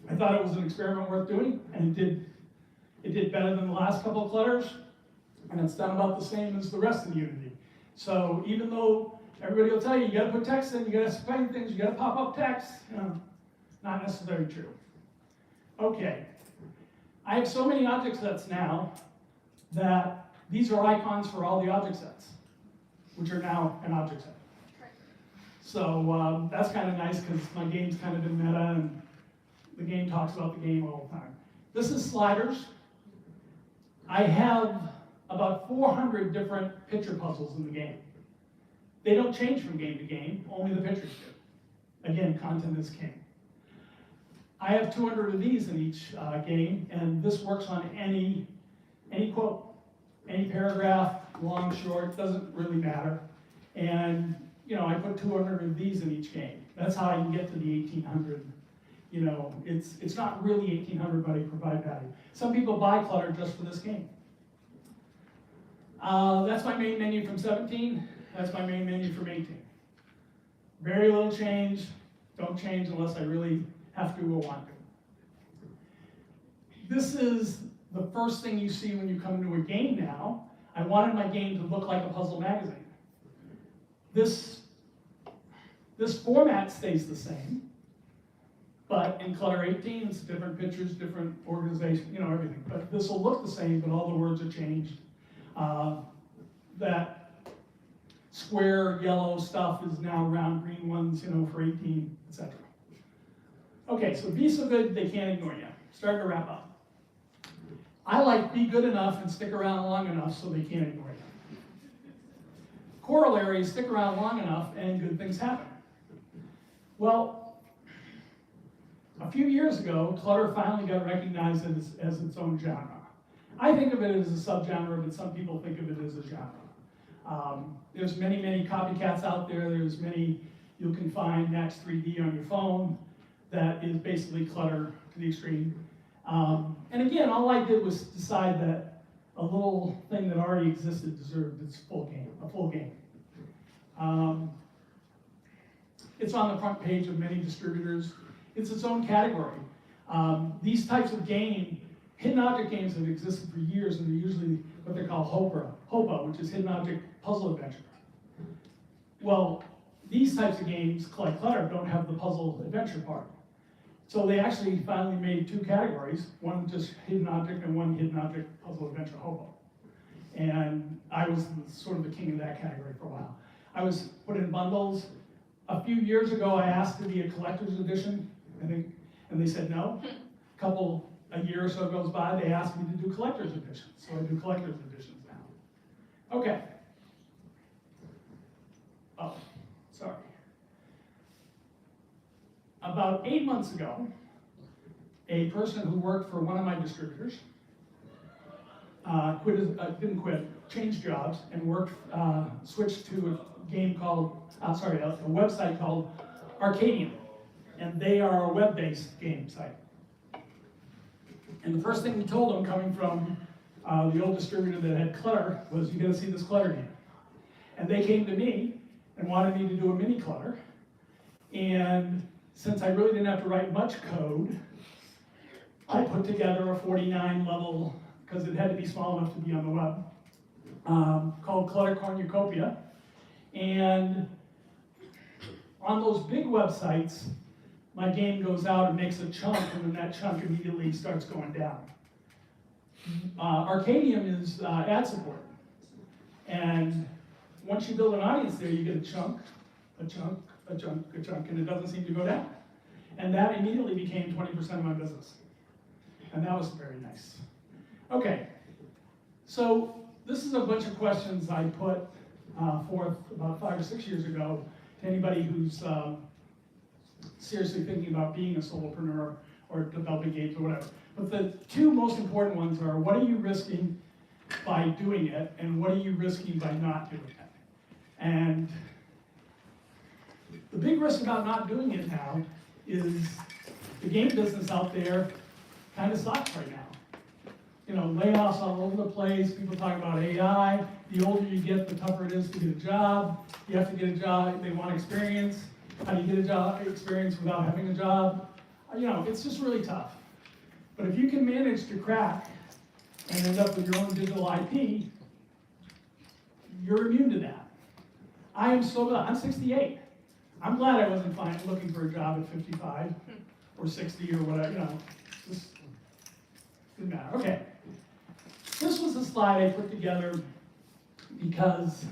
I thought it was an experiment worth doing, and it did better than the last couple of Clutters, and it's done about the same as the rest of Unity. So even though everybody will tell you, you gotta put text in, you gotta explain things, you gotta pop up text, not necessarily true. Okay, I have so many object sets now that these are icons for all the object sets, which are now an object set. So that's kind of nice because my game's kind of been meta and the game talks about the game all the time. This is sliders. I have about 400 different picture puzzles in the game. They don't change from game to game, only the pictures do. Again, content is king. I have 200 of these in each game, and this works on any quote, any paragraph, long, short, doesn't really matter. And I put 200 of these in each game. That's how I can get to the 1800. It's not really 1800, but I provide value. Some people buy Clutter just for this game. That's my main menu from 17. That's my main menu from 18. Very little change. Don't change unless I really have to or want to. This is the first thing you see when you come into a game now. I wanted my game to look like a puzzle magazine. This format stays the same, but in Clutter 18, it's different pictures, different organization, everything. But this will look the same, but all the words are changed. That square yellow stuff is now round green ones, for 18, etc. Okay, so be so good they can't ignore you. Starting to wrap up. I like be good enough and stick around long enough so they can't ignore you. Corollary is stick around long enough and good things happen. Well, a few years ago, Clutter finally got recognized as its own genre. I think of it as a subgenre, but some people think of it as a genre. There's many, many copycats out there. There's many, you can find Max 3D on your phone that is basically Clutter to the extreme. And again, all I did was decide that a little thing that already existed deserved its a full game. It's on the front page of many distributors. It's its own category. These types of hidden object games have existed for years, and they're usually what they call HOPA, which is Hidden Object Puzzle Adventure. Well, these types of games, like Clutter, don't have the puzzle adventure part. So they actually finally made two categories, one just hidden object and one hidden object puzzle adventure HOPA. And I was sort of the king of that category for a while. I was put in bundles. A few years ago, I asked to be a collector's edition, I think, and they said no. A year or so goes by, they asked me to do collector's editions, so I do collector's editions now. Okay. Oh, sorry. About 8 months ago, a person who worked for one of my distributors didn't quit, changed jobs and worked, switched to a game called, a website called Arcadium. And they are a web-based game site. And the first thing we told them, coming from the old distributor that had Clutter, was you gotta see this Clutter game. And they came to me and wanted me to do a mini Clutter. And since I really didn't have to write much code, I put together a 49 level, because it had to be small enough to be on the web, called Clutter Cornucopia. And on those big websites, my game goes out and makes a chunk, and then that chunk immediately starts going down. Arcadium is ad support. And once you build an audience there, you get a chunk, a chunk, a chunk, a chunk, and it doesn't seem to go down. And that immediately became 20% of my business. And that was very nice. Okay, so this is a bunch of questions I put forth about 5 or 6 years ago to anybody who's seriously thinking about being a solopreneur or developing games or whatever. But the two most important ones are, what are you risking by doing it, and what are you risking by not doing it? And the big risk about not doing it now is the game business out there kind of sucks right now. You know, layoffs all over the place, people talk about AI. The older you get, the tougher it is to get a job. You have to get a job, they want experience. How do you get a job experience without having a job? You know, it's just really tough. But if you can manage to crack and end up with your own digital IP, you're immune to that. I am so glad, I'm 68. I'm glad I wasn't looking for a job at 55 or 60 or whatever, you know, just didn't matter. Okay, this was a slide I put together because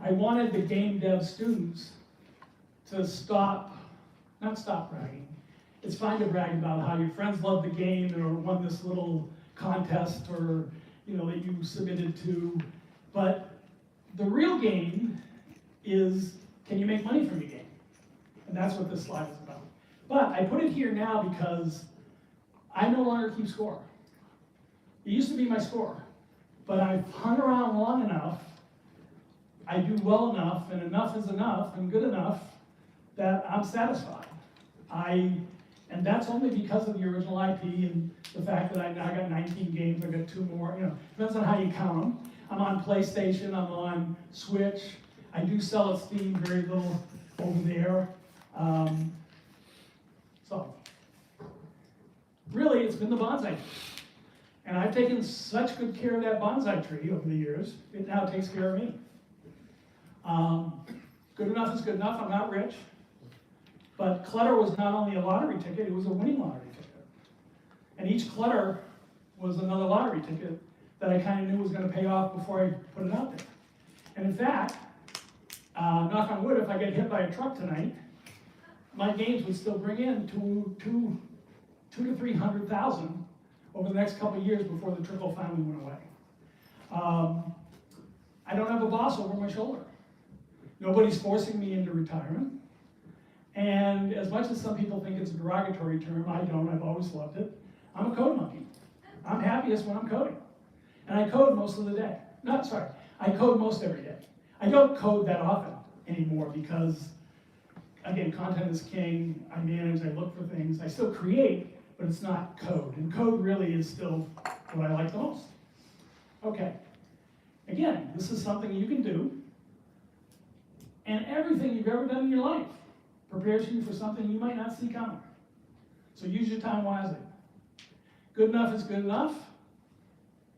I wanted the game dev students to not stop bragging. It's fine to brag about how your friends love the game or won this little contest or, you know, that you submitted to, but the real game is, can you make money from your game? And that's what this slide is about. But I put it here now because I no longer keep score. It used to be my score, but I've hung around long enough, I do well enough, and enough is enough, and good enough, that I'm satisfied. And that's only because of the original IP and the fact that I got 19 games, I got 2 more, you know, depends on how you count them. I'm on PlayStation, I'm on Switch, I do sell at Steam, very little over there. So, really, it's been the bonsai tree. And I've taken such good care of that bonsai tree over the years, it now takes care of me. Good enough is good enough, I'm not rich. But Clutter was not only a lottery ticket, it was a winning lottery ticket. And each Clutter was another lottery ticket that I kind of knew was going to pay off before I put it out there. And in fact, knock on wood, if I get hit by a truck tonight, my games would still bring in two to 300,000 over the next couple of years before the trickle finally went away. I don't have a boss over my shoulder. Nobody's forcing me into retirement. And as much as some people think it's a derogatory term, I don't, I've always loved it. I'm a code monkey. I'm happiest when I'm coding. And I code most of the day. I code most every day. I don't code that often anymore because, again, content is king. I manage, I look for things. I still create, but it's not code. And code really is still what I like the most. Okay. Again, this is something you can do. And everything you've ever done in your life prepares you for something you might not see coming. So use your time wisely. Good enough is good enough.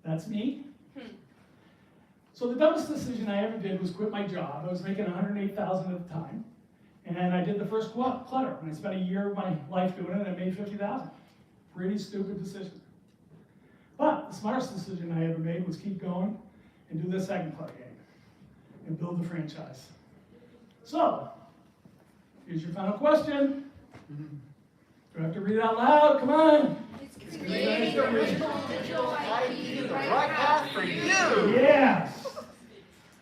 That's me. So the dumbest decision I ever did was quit my job. I was making $108,000 at the time. And I did the first Clutter. And I spent a year of my life doing it and I made $50,000. Pretty stupid decision. But the smartest decision I ever made was keep going and do the second Clutter game and build the franchise. So, here's your final question. Do I have to read it out loud? Come on. It's creating original digital IP The right path for you. Yes.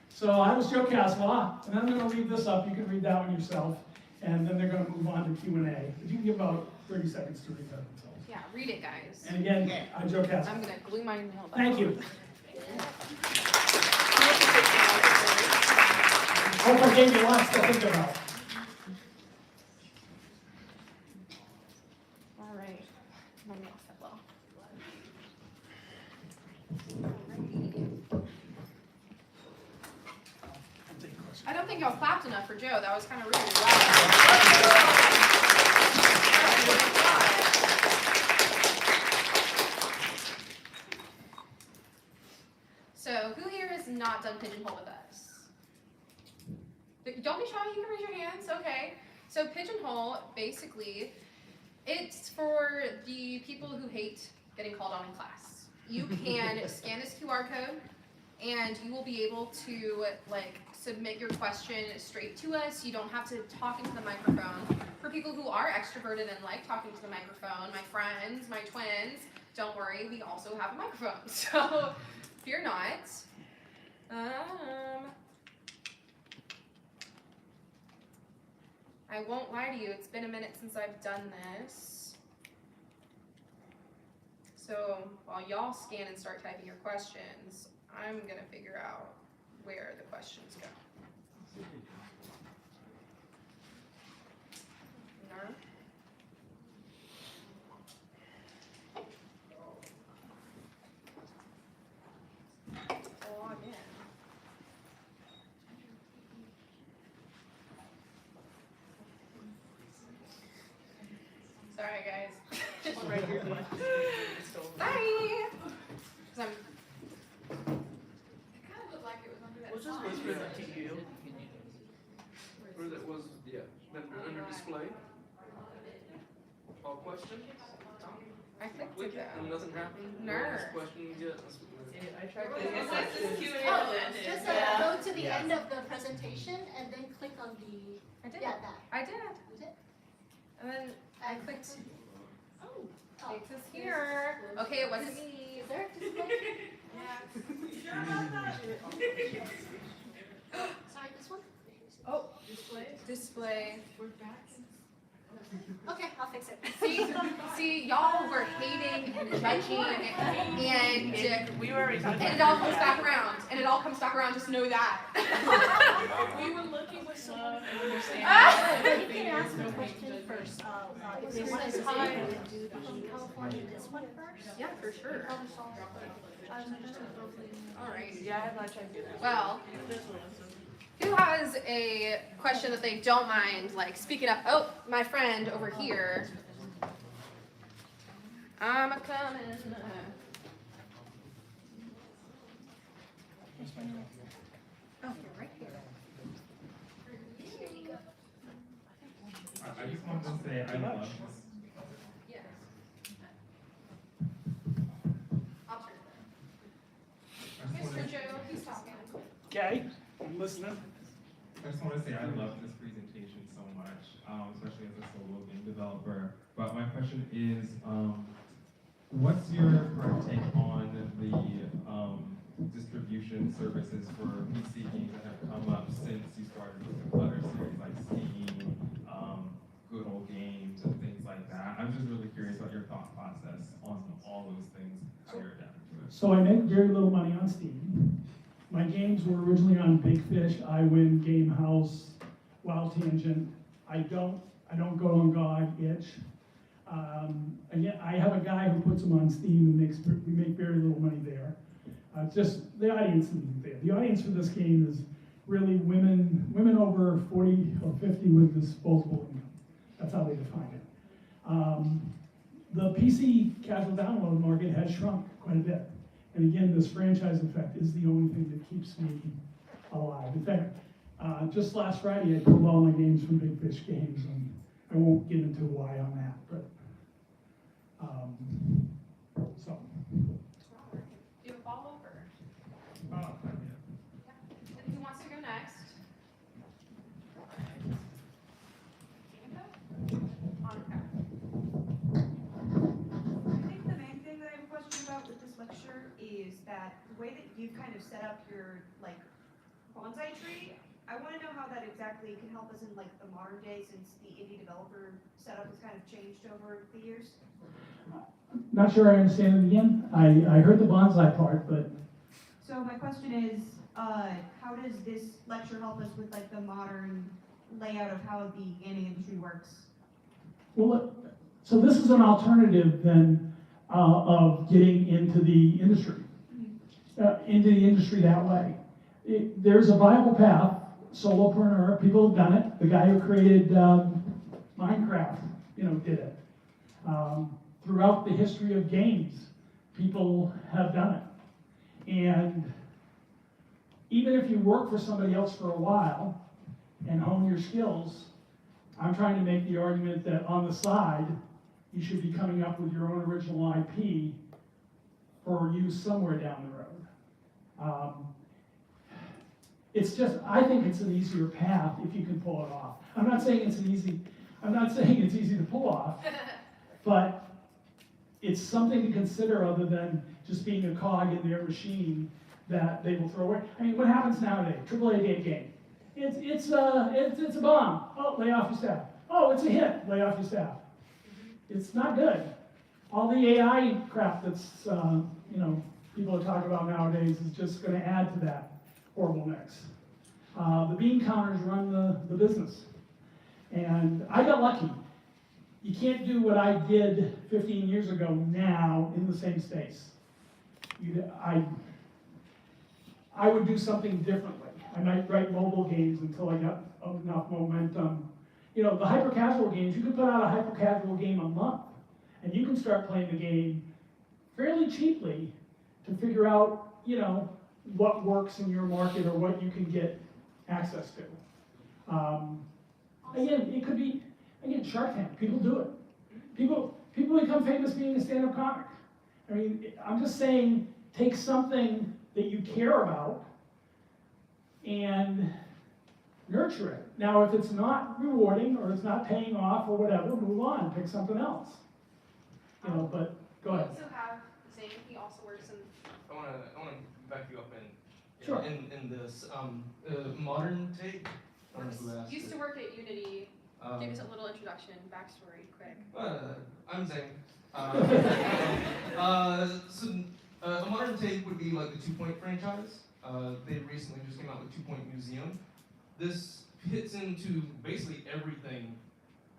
So I was Joe Cassavaugh, and I'm going to leave this up. You can read that one yourself, and then they're going to move on to Q&A. If you can give about 30 seconds to read that themselves. Yeah, read it, guys. And again, I'm Joe Cassavaugh. I'm gonna glue my nail back. Thank you. Hope I gave you lots to think about. All right. My nails set well. I don't think y'all clapped enough for Joe. That was kind of rude. So, who here has not done Pigeonhole with us? Don't be shy, you can raise your hands, okay. So Pigeonhole, basically, it's for the people who hate getting called on in class. You can scan this QR code, and you will be able to, like, submit your question straight to us. You don't have to talk into the microphone. For people who are extroverted and like talking to the microphone, my friends, my twins, don't worry, we also have a microphone. So, fear not. I won't lie to you, it's been a minute since I've done this. So while y'all scan and start typing your questions, I'm gonna figure out where the questions go. No? Log in. Sorry, guys. Just right here. Sorry. 'Cause it kind of looked like it was under that We'll just sign. whisper that to you. Where that was, under display. All questions? I clicked Click it it and though. nothing happened? Nerd. Question you get. I tried to Oh, just go to the end of the presentation and then click on the, I did. yeah, that. I did. You did? And then I clicked Oh. take this here. Okay, it wasn't me. Is there a display? Sorry, this one? Oh, display. Okay, I'll fix it. See, y'all were hating and judging, and We were already talking it all comes back around. And it all comes back around. Just know that. We were looking with someone and understanding. But you can ask the question first. If they want to try and do the California this one first. Yeah, for sure. All right. Yeah, I have not tried to do that. Well, This one. who has a question that they don't mind, like, speaking up? Oh, my friend over here. I'm a coming. Oh, you're right here. I just wanted to say I love this. Yes. I'll turn it. Mr. Joe, he's talking. Okay, I'm listening. I just want to say I love this presentation so much, especially as a solo game developer. But my question is, what's your current take on the distribution services for PC games that have come up since you started with the Clutter series, like Steam, Good Old Games, and things like that? I'm just really curious about your thought process on all those things, how you're adapting to it. So I make very little money on Steam. My games were originally on Big Fish, iWin, Game House, Wild Tangent. I don't go on God, Itch. Again, I have a guy who puts them on Steam and we make very little money there. Just the audience isn't there. The audience for this game is really women over 40 or 50 with disposable income. That's how they define it. The PC casual download market has shrunk quite a bit. And again, this franchise effect is the only thing that keeps me alive. In fact, just last Friday, I pulled all my games from Big Fish Games, and I won't get into why on that, but, so. Do you have a follow-up or? And who wants to go next? Monica. I think the main thing that I have a question about with this lecture is that the way that you've kind of set up your, like, bonsai tree, I want to know how that exactly can help us in like the modern day, since the indie developer setup has kind of changed over the years. Not sure I understand it again. I heard the bonsai part, but So my question is, how does this lecture help us with like the modern layout of how the gaming industry works? well, so this is an alternative then of getting into the industry, that way. There's a viable path. Solopreneur, people have done it. The guy who created Minecraft, did it. Throughout the history of games, people have done it. And even if you work for somebody else for a while and hone your skills, I'm trying to make the argument that on the side, you should be coming up with your own original IP for use somewhere down the road. It's just, I think it's an easier path if you can pull it off. I'm not saying it's easy to pull off, but it's something to consider other than just being a cog in their machine that they will throw away. I mean, what happens nowadays? AAA game. It's a bomb. Oh, lay off your staff. Oh, it's a hit. Lay off your staff. It's not good. All the AI crap that's people are talking about nowadays is just going to add to that horrible mix. The bean counters run the business, and I got lucky. You can't do what I did 15 years ago now in the same space. I would do something differently. I might write mobile games until I got enough momentum. The hyper-casual games, you could put out a hyper-casual game a month, and you can start playing the game fairly cheaply to figure out, what works in your market or what you can get access to. Again, it could be, Shark Tank. People do it. People become famous being a stand-up comic. I mean, I'm just saying, take something that you care about and nurture it. Now, if it's not rewarding or it's not paying off or whatever, move on, pick something else. But go ahead. We also have Zane, he also works in. I want to back you up in Sure. in this modern take. I don't know who asked Used it. to work at Unity. Give us a little introduction, backstory, quick. I'm Zane. A modern take would be like the 2 Point franchise. They recently just came out with 2 Point Museum. This hits into basically everything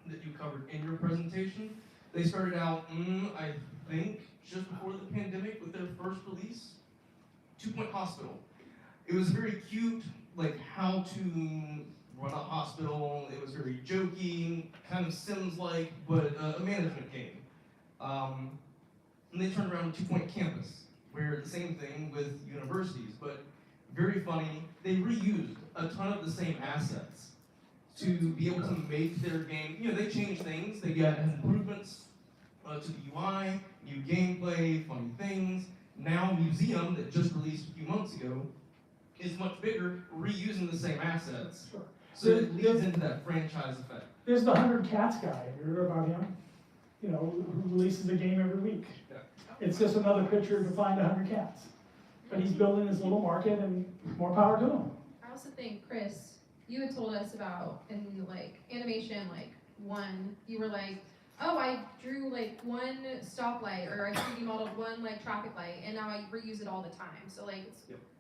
that you covered in your presentation. They started out, I think, just before the pandemic with their first release, 2 Point Hospital. It was very cute, like how to run a hospital. It was very jokey, kind of Sims-like, but a management game. And they turned around to 2 Point Campus, where the same thing with universities, but very funny. They reused a ton of the same assets to be able to make their game. They changed things. They got improvements to the UI, new gameplay, funny things. Now Museum, that just released a few months ago, is much bigger, reusing the same assets. Sure. So it leads into that franchise effect. There's the 100 Cats guy. Have you heard about him? Who releases a game every week. Yeah. It's just another picture to find 100 cats. But he's building his little market, and more power to him. I also think, Chris, you had told us about in animation, you were like, oh, I drew one stoplight, or I 3D modeled one traffic light, and now I reuse it all the time. So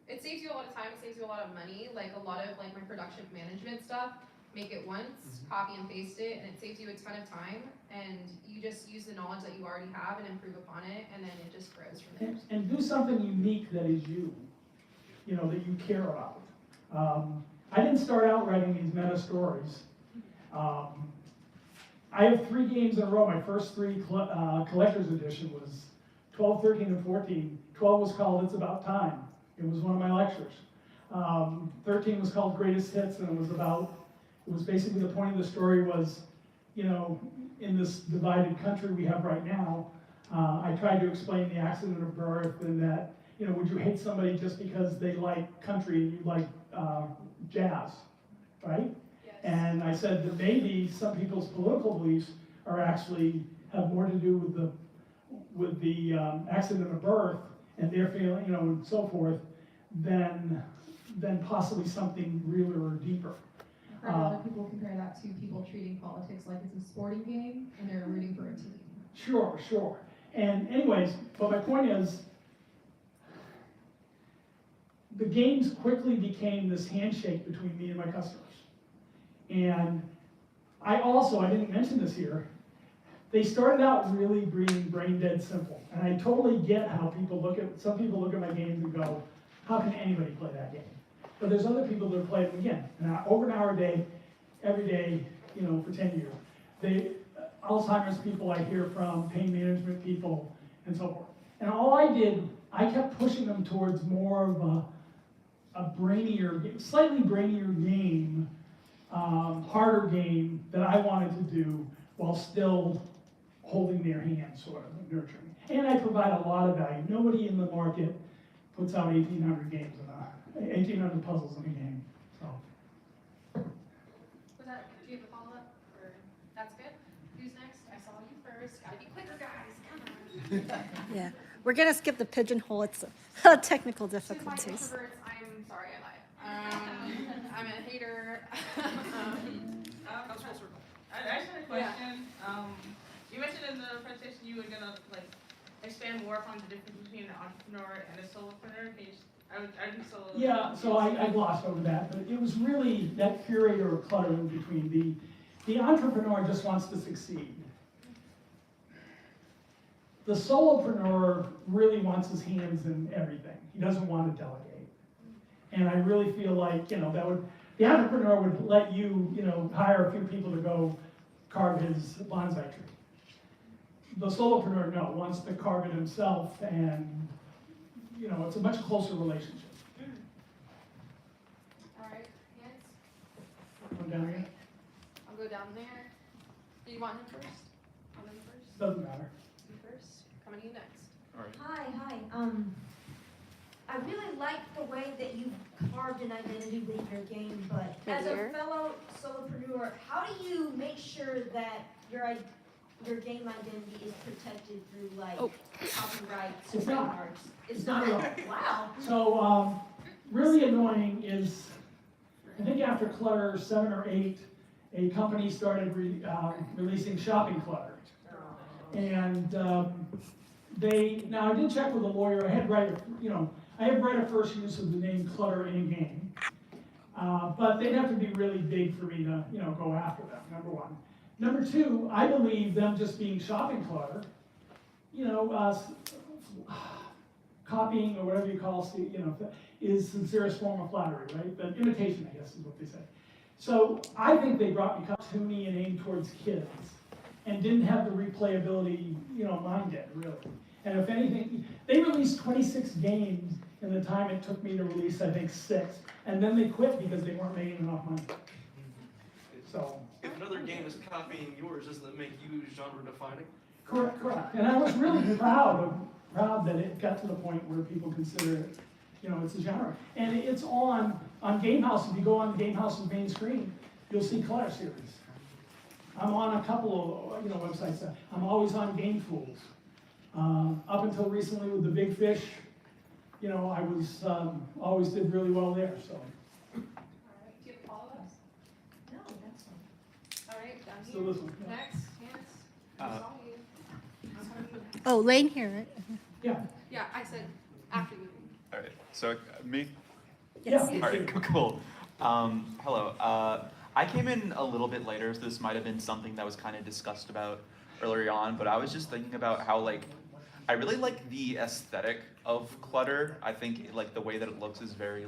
it saves you a lot of time, it saves you a lot of money. A lot of my production management stuff, make it once, copy and paste it, and it saves you a ton of time. And you just use the knowledge that you already have and improve upon it, and then it just grows from there. And do something unique that is you, that you care about. I didn't start out writing these meta stories. I have 3 games in a row. My first 3 collector's edition was 12, 13, and 14. 12 was called It's About Time. It was one of my lectures. 13 was called Greatest Hits, and it was basically the point of the story was, in this divided country we have right now, I tried to explain the accident of birth and that, would you hate somebody just because they like country and you like jazz, right? Yes. And I said that maybe some people's political beliefs have more to do with the accident of birth and their feeling, and so forth, than than possibly something realer or deeper. I've heard a lot of people compare that to people treating politics like it's a sporting game and they're rooting for a team. Sure, sure. And anyways, but my point is, the games quickly became this handshake between me and my customers. And I didn't mention this here, they started out really being brain dead simple. And I totally get how some people look at my games and go, how can anybody play that game? But there's other people that play them again, over an hour a day, every day, for 10 years. Alzheimer's people I hear from, pain management people, and so forth. And all I kept pushing them towards more of a brainier, slightly brainier game, harder game that I wanted to do while still holding their hand, sort of, and nurturing. And I provide a lot of value. Nobody in the market puts out 1,800 games 1,800 puzzles in a game. So. Was that, do you have a follow-up? Or that's good? Who's next? I saw you first. Gotta be quicker, guys. Come on. Yeah, we're gonna skip the pigeonhole. It's technical To my difficulties. introverts, I'm sorry, I lied. I'm a hater. I just had a question. You mentioned in the presentation you were gonna expand more upon the difference between an entrepreneur and a solopreneur. Can you I didn't solo. Yeah, so I glossed over that, but it was really that curator of clutter in between. The entrepreneur just wants to succeed. The solopreneur really wants his hands in everything. He doesn't want to delegate. And I really feel like, the entrepreneur would let you, hire a few people to go carve his bonsai tree. The solopreneur, no, wants to carve it himself, and, it's a much closer relationship. All right, hands. Come down here. I'll go down there. Do you want him first? I'll go first. Doesn't matter. You first. Coming to you next. All right. Hi. I really like the way that you carved an identity with your game, but as a fellow solopreneur, how do you make sure that your game identity is protected through copyrights and trademarks? It's not at all. Wow. So really annoying is, I think after Clutter 7 or 8, a company started releasing shopping clutter. And now I did check with a lawyer. I had right of first use of the name Clutter in a game. But they'd have to be really big for me to, go after them, number one. Number two, I believe them just being shopping clutter, copying or whatever you call it, is sincerest form of flattery, right? But imitation, I guess, is what they say. So I think they brought me cartoony and aimed towards kids, and didn't have the replayability, mine did, really. And if anything, they released 26 games in the time it took me to release, I think, 6, and then they quit because they weren't making enough money. So. If another game is copying yours, doesn't that make you genre defining? Correct. And I was really proud that it got to the point where people consider it, it's a genre. And it's on Gamehouse. If you go on Gamehouse's main screen, you'll see Clutter series. I'm on a couple of websites. I'm always on Game Tools. Up until recently with the Big Fish, I was always did really well there. So. All right. Do you have follow-ups? No, that's fine. All right, down here. So this one. Yeah. Next, hands. I saw you. I'm coming to you next. Oh, Lane here, right? Yeah. Yeah, I said after you. All right, so me? Yes. All right, cool. Hello. I came in a little bit later, so this might have been something that was kind of discussed about earlier on, but I was just thinking about how, I really like the aesthetic of Clutter. I think, the way that it looks is very,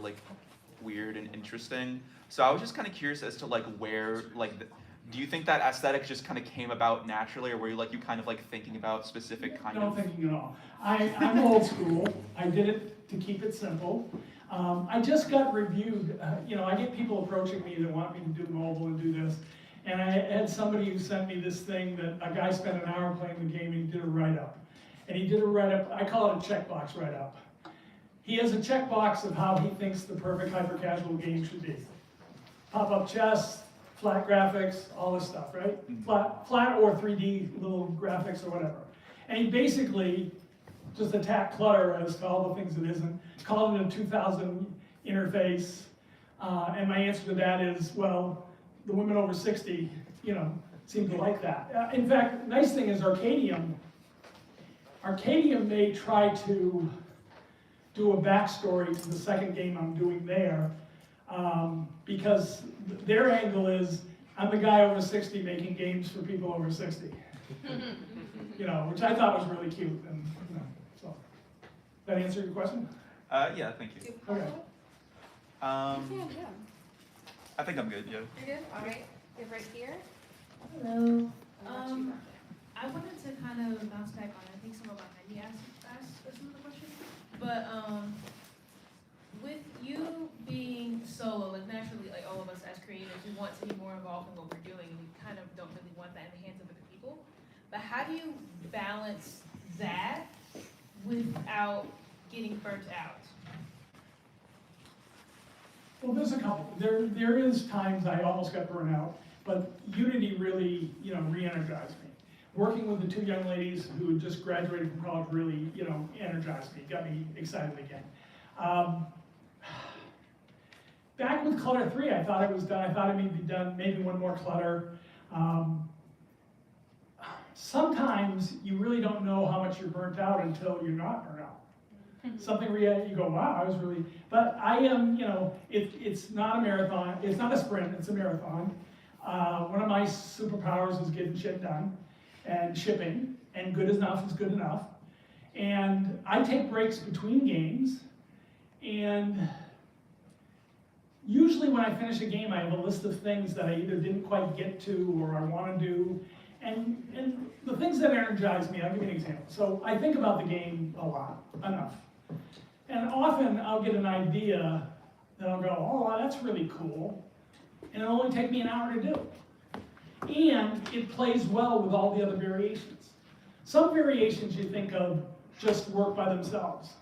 weird and interesting. So I was just kind of curious as to, where, do you think that aesthetic just kind of came about naturally, or were you, you kind of, thinking about specific kind of... No thinking at all. I'm old school. I did it to keep it simple. I just got reviewed. I get people approaching me that want me to do mobile and do this. And I had somebody who sent me this thing that a guy spent an hour playing the game and he did a write-up. And he did a write-up, I call it a checkbox write-up. He has a checkbox of how he thinks the perfect hyper-casual game should be. Pop-up chess, flat graphics, all this stuff, right? Flat or 3D little graphics or whatever. And he basically just attacked Clutter as to all the things it isn't. Called it a 2000 interface? And my answer to that is, well, the women over 60, seem to like that. In fact, nice thing is Arcadium may try to do a backstory to the second game I'm doing there, because their angle is, I'm the guy over 60 making games for people over 60. Which I thought was really cute. And so, that answer your question? Yeah, thank you. Okay. I think I'm good, yeah. You're good? All right. You're right here. Hello. I wanted to kind of bounce back on, I think someone behind me asked some of the questions. But with you being solo, like naturally, like all of us as creators, we want to be more involved in what we're doing, and we kind of don't really want that in the hands of other people. But how do you balance that without getting burnt out? Well, there's a couple. There is times I almost got burned out, but Unity really, re-energized me. Working with the two young ladies who had just graduated from college really, energized me, got me excited again. Back with Clutter 3, I thought it was done. I thought it may be done, maybe one more Clutter. Sometimes you really don't know how much you're burnt out until you're not burnt out. Something where you go, wow, I was really, but I am, it's not a marathon, it's not a sprint, it's a marathon. One of my superpowers is getting shit done and shipping, and good enough is good enough. And I take breaks between games, and usually when I finish a game, I have a list of things that I either didn't quite get to or I want to do. And the things that energize me, I'll give you an example. So I think about the game a lot, enough. And often I'll get an idea that I'll go, oh, that's really cool. And it'll only take me an hour to do. And it plays well with all the other variations. Some variations you think of just work by themselves,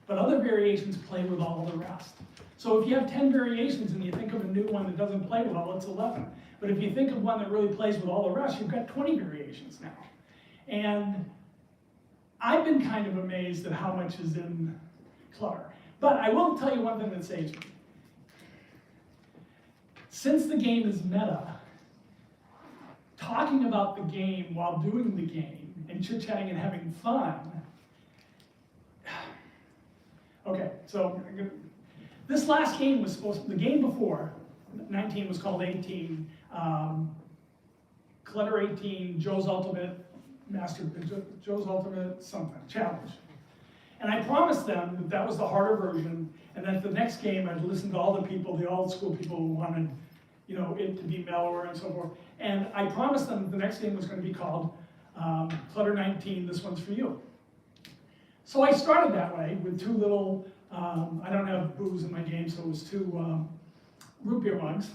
but other variations play with all the rest. So if you have 10 variations and you think of a new one that doesn't play well, it's 11. But if you think of one that really plays with all the rest, you've got 20 variations now. And I've been kind of amazed at how much is in Clutter. But I will tell you one thing that saves me. Since the game is meta, talking about the game while doing the game and chit-chatting and having fun. Okay, so this last game was the game before, 19 was called 18, Clutter 18, Joe's Ultimate something, challenge. And I promised them that that was the harder version, and that the next game I'd listen to all the people, the old school people who wanted, it to be mellower and so forth. And I promised them that the next game was going to be called Clutter 19, This One's For You. So I started that way with two little, I don't have booze in my game, so it was two root beer mugs.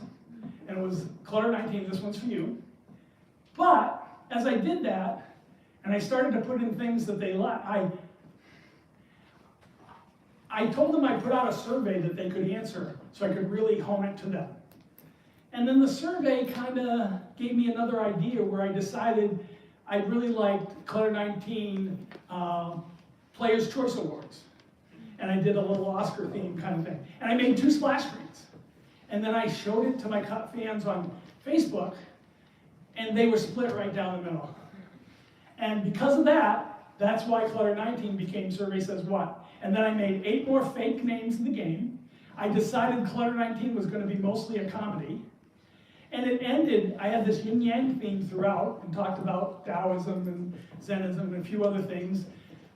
And it was Clutter 19, This One's For You. But as I did that, and I started to put in things that they liked, I told them I'd put out a survey that they could answer so I could really hone it to them. And then the survey kind of gave me another idea where I decided I really liked Clutter 19 Players' Choice Awards. And I did a little Oscar theme kind of thing. And I made 2 splash screens. And then I showed it to my fans on Facebook, and they were split right down the middle. And because of that, that's why Clutter 19 became Survey Says What. And then I made 8 more fake names in the game. I decided Clutter 19 was going to be mostly a comedy. And it ended, I had this yin-yang theme throughout and talked about Taoism and Zenism and a few other things.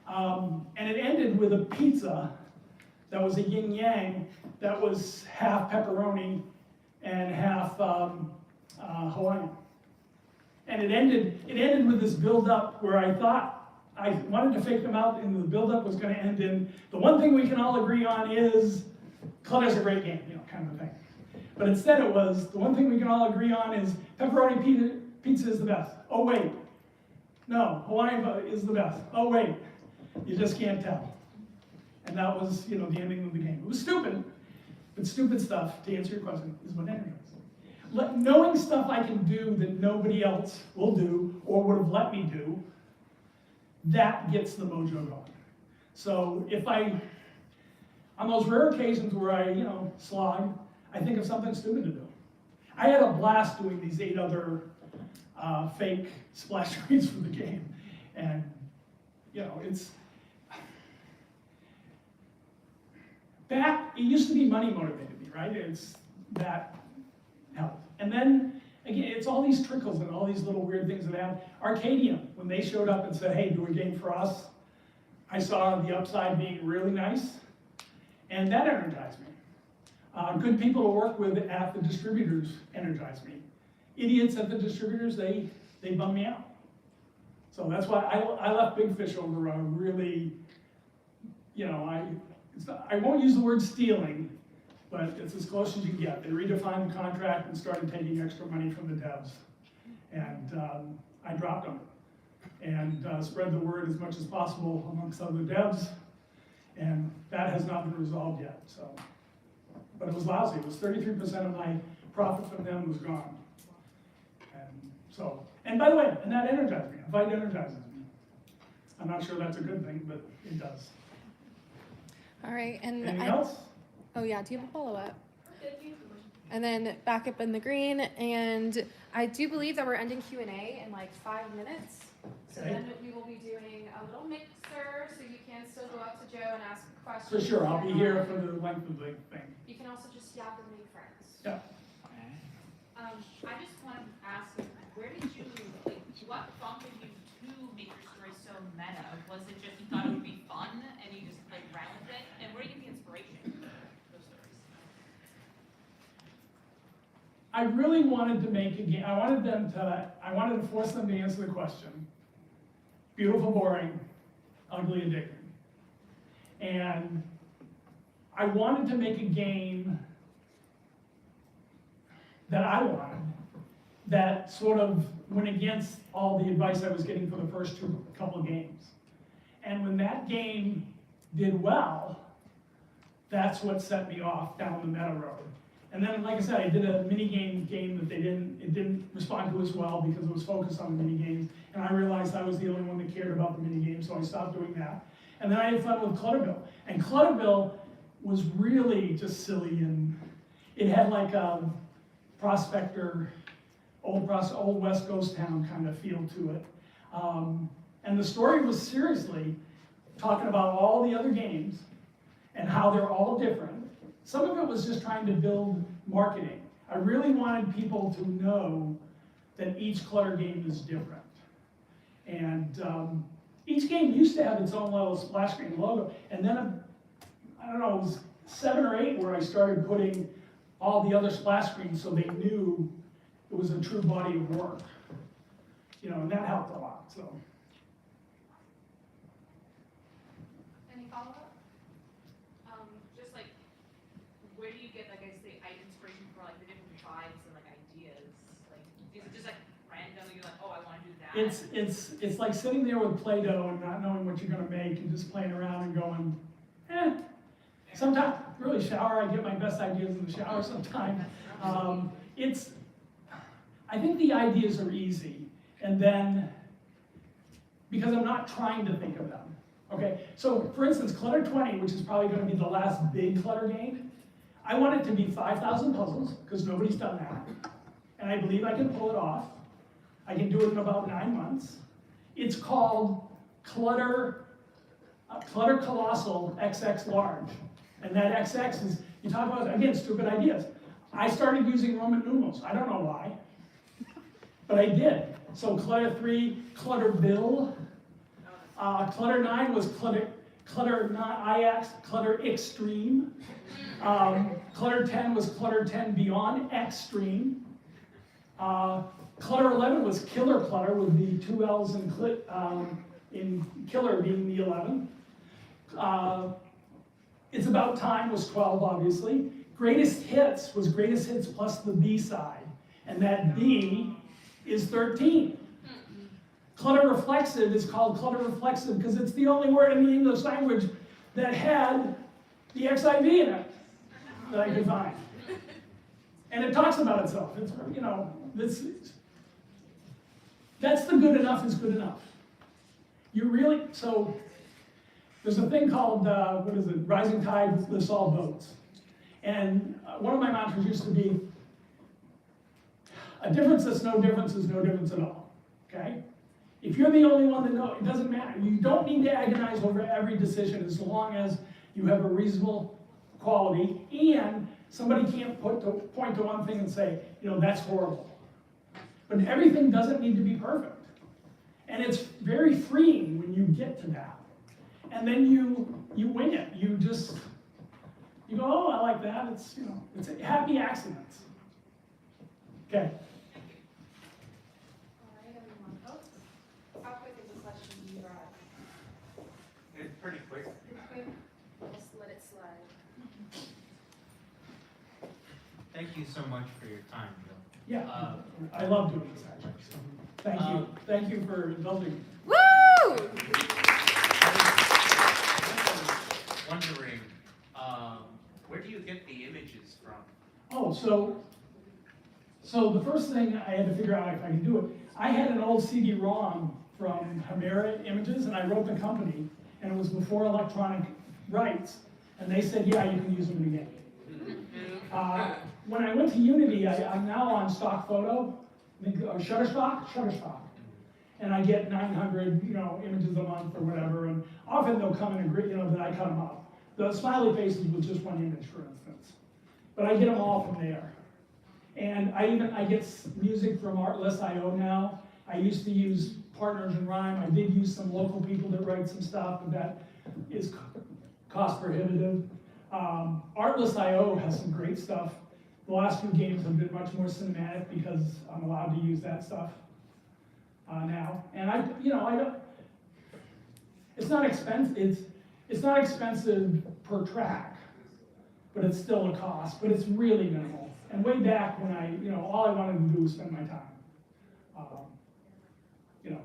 And it ended with a pizza that was a yin-yang that was half pepperoni and half Hawaiian. And it ended with this build-up where I thought I wanted to fake them out, and the build-up was going to end in, the one thing we can all agree on is Clutter's a great game, kind of a thing. But instead it was, the one thing we can all agree on is pepperoni pizza is the best. Oh wait, no, Hawaiian is the best. Oh wait, you just can't tell. And that was, the ending of the game. It was stupid, but stupid stuff, to answer your question, is what ending is. Knowing stuff I can do that nobody else will do or would have let me do, that gets the mojo going. So if I on those rare occasions where I, slog, I think of something stupid to do. I had a blast doing these 8 other fake splash screens for the game. And, it's, it used to be money motivated me, right? It's that helped. And then, again, it's all these trickles and all these little weird things that happen. Arcadium, when they showed up and said, hey, do a game for us, I saw the upside being really nice, and that energized me. Good people to work with at the distributors energized me. Idiots at the distributors, they bum me out. So that's why I left Big Fish over a really, I won't use the word stealing, but it's as close as you get. They redefined the contract and started taking extra money from the devs. And I dropped them and spread the word as much as possible amongst other devs. And that has not been resolved yet. So, but it was lousy. It was 33% of my profit from them was gone. And so, and by the way, and that energized me. A fight energizes me. I'm not sure that's a good thing, but it does. All right, and anything else? Oh yeah, do you have a follow-up? And then back up in the green, and I do believe that we're ending Q&A in like 5 minutes. So Okay. then we will be doing a little mixer, so you can still go up to Joe and ask questions. For sure, I'll be here for the length of the thing. You can also just yap and make friends. Yeah. I just want to ask you, where did you, like, what prompted you to make your story so meta? Was it just you thought it would be fun and you just like ran with it? And where do you get the inspiration for those stories? I really wanted to make a game. I wanted to force them to answer the question. Beautiful, boring, ugly, addicting. And I wanted to make a game that I wanted, that sort of went against all the advice I was getting for the first couple of games. And when that game did well, that's what set me off down the meta road. And then, like I said, I did a mini game that it didn't respond to as well because it was focused on the mini games. And I realized I was the only one that cared about the mini games, so I stopped doing that. And then I had fun with Clutterville. And Clutterville was really just silly, and it had like a prospector, old West Ghost Town kind of feel to it. And the story was seriously talking about all the other games and how they're all different. Some of it was just trying to build marketing. I really wanted people to know that each Clutter game is different. And each game used to have its own little splash screen logo. And then, I don't know, it was 7 or 8 where I started putting all the other splash screens so they knew it was a true body of work. And that helped a lot, so. Any follow-up? Just like, where do you get, like, inspiration for like the different vibes and like ideas? Like, is it just like random? You're like, oh, I want to do that. It's like sitting there with Play-Doh and not knowing what you're gonna make and just playing around and going, Sometimes, really shower, I get my best ideas in the shower sometimes. I think the ideas are easy, and then, because I'm not trying to think of them. Okay, so for instance, Clutter 20, which is probably gonna be the last big Clutter game, I want it to be 5,000 puzzles, because nobody's done that. And I believe I can pull it off. I can do it in about 9 months. It's called Clutter Colossal XX Large. And that XX is, you talk about, again, stupid ideas. I started using Roman numerals. I don't know why, but I did. So Clutter 3, Clutter Bill. Clutter 9 was Clutter not IX, Clutter Extreme. Clutter 10 was Clutter 10 Beyond Extreme. Clutter 11 was Killer Clutter with the 2 L's in Killer being the 11. It's About Time was 12, obviously. Greatest Hits was Greatest Hits plus the B side. And that B is 13. Clutter Reflexive is called Clutter Reflexive because it's the only word in the English language that had the XIV in it that I could find. And it talks about itself. It's, that's the good enough is good enough. So there's a thing called, rising tide lifts all boats. And one of my mantras used to be, a difference that's no difference is no difference at all, okay? If you're the only one that knows, it doesn't matter. You don't need to agonize over every decision as long as you have a reasonable quality and somebody can't point to one thing and say, that's horrible. But everything doesn't need to be perfect. And it's very freeing when you get to that. And then you wing it. You go, oh, I like that. It's a happy accidents. Okay. How quick is the question you brought? It's pretty quick. Just let it slide. Thank you so much for your time, Joe. Yeah, I love doing this actually. So thank you. Thank you for indulging me. Woo! Wondering, where do you get the images from? Oh, so the first thing I had to figure out if I can do it, I had an old CD-ROM from Hamera Images, and I wrote the company, and it was before electronic rights, and they said, yeah, you can use them in the game. When I went to Unity, I'm now on stock photo, Shutterstock, and I get 900, images a month or whatever, and often they'll come in a grid, that I cut them up. The smiley faces was just one image, for instance, but I get them all from there. And I get music from Artlist.io now. I used to use Partners in Rhyme. I did use some local people that write some stuff, but that is cost prohibitive. Artlist.io has some great stuff. The last few games have been much more cinematic because I'm allowed to use that stuff now. And I don't. It's not expensive. It's not expensive per track, but it's still a cost. But it's really minimal. And way back when all I wanted to do was spend my time.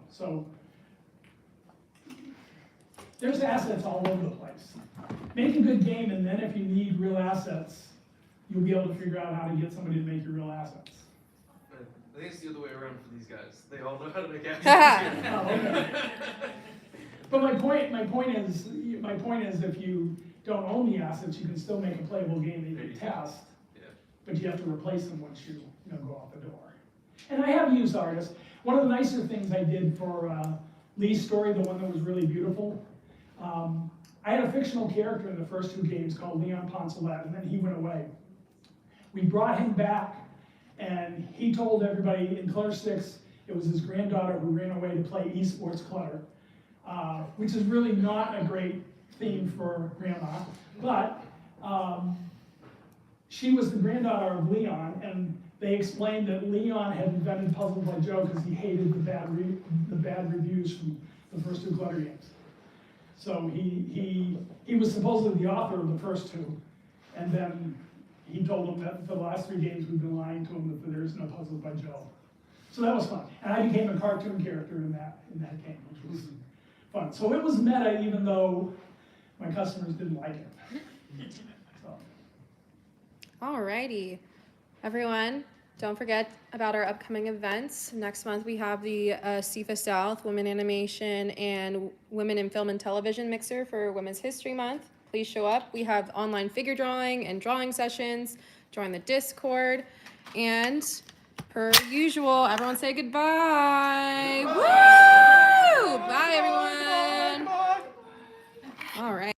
So there's assets all over the place. Make a good game, and then if you need real assets, you'll be able to figure out how to get somebody to make your real assets. I think it's the other way around for these guys. They all know how to make assets. Oh, okay. But my point is, if you don't own the assets, you can still make a playable game that you can test. But you have to replace them once you go out the door. And I have used artists. One of the nicer things I did for Lee's story, the one that was really beautiful, I had a fictional character in the first two games called Leon Poncelet, and then he went away. We brought him back, and he told everybody in Clutter 6 it was his granddaughter who ran away to play esports Clutter, which is really not a great theme for grandma, but she was the granddaughter of Leon, and they explained that Leon had invented Puzzles by Joe because he hated the bad reviews from the first two Clutter games. So he was supposedly the author of the first two, and then he told them that for the last three games we've been lying to him that there is no Puzzles by Joe. So that was fun, and I became a cartoon character in that game, which was fun. So it was meta, even though my customers didn't like it. Alrighty, everyone, don't forget about our upcoming events. Next month we have the ASIFA-South Women Animation and Women in Film and Television Mixer for Women's History Month. Please show up. We have online figure drawing and drawing sessions. Join the Discord. And per usual, everyone say goodbye. Woo! Bye, everyone. All right.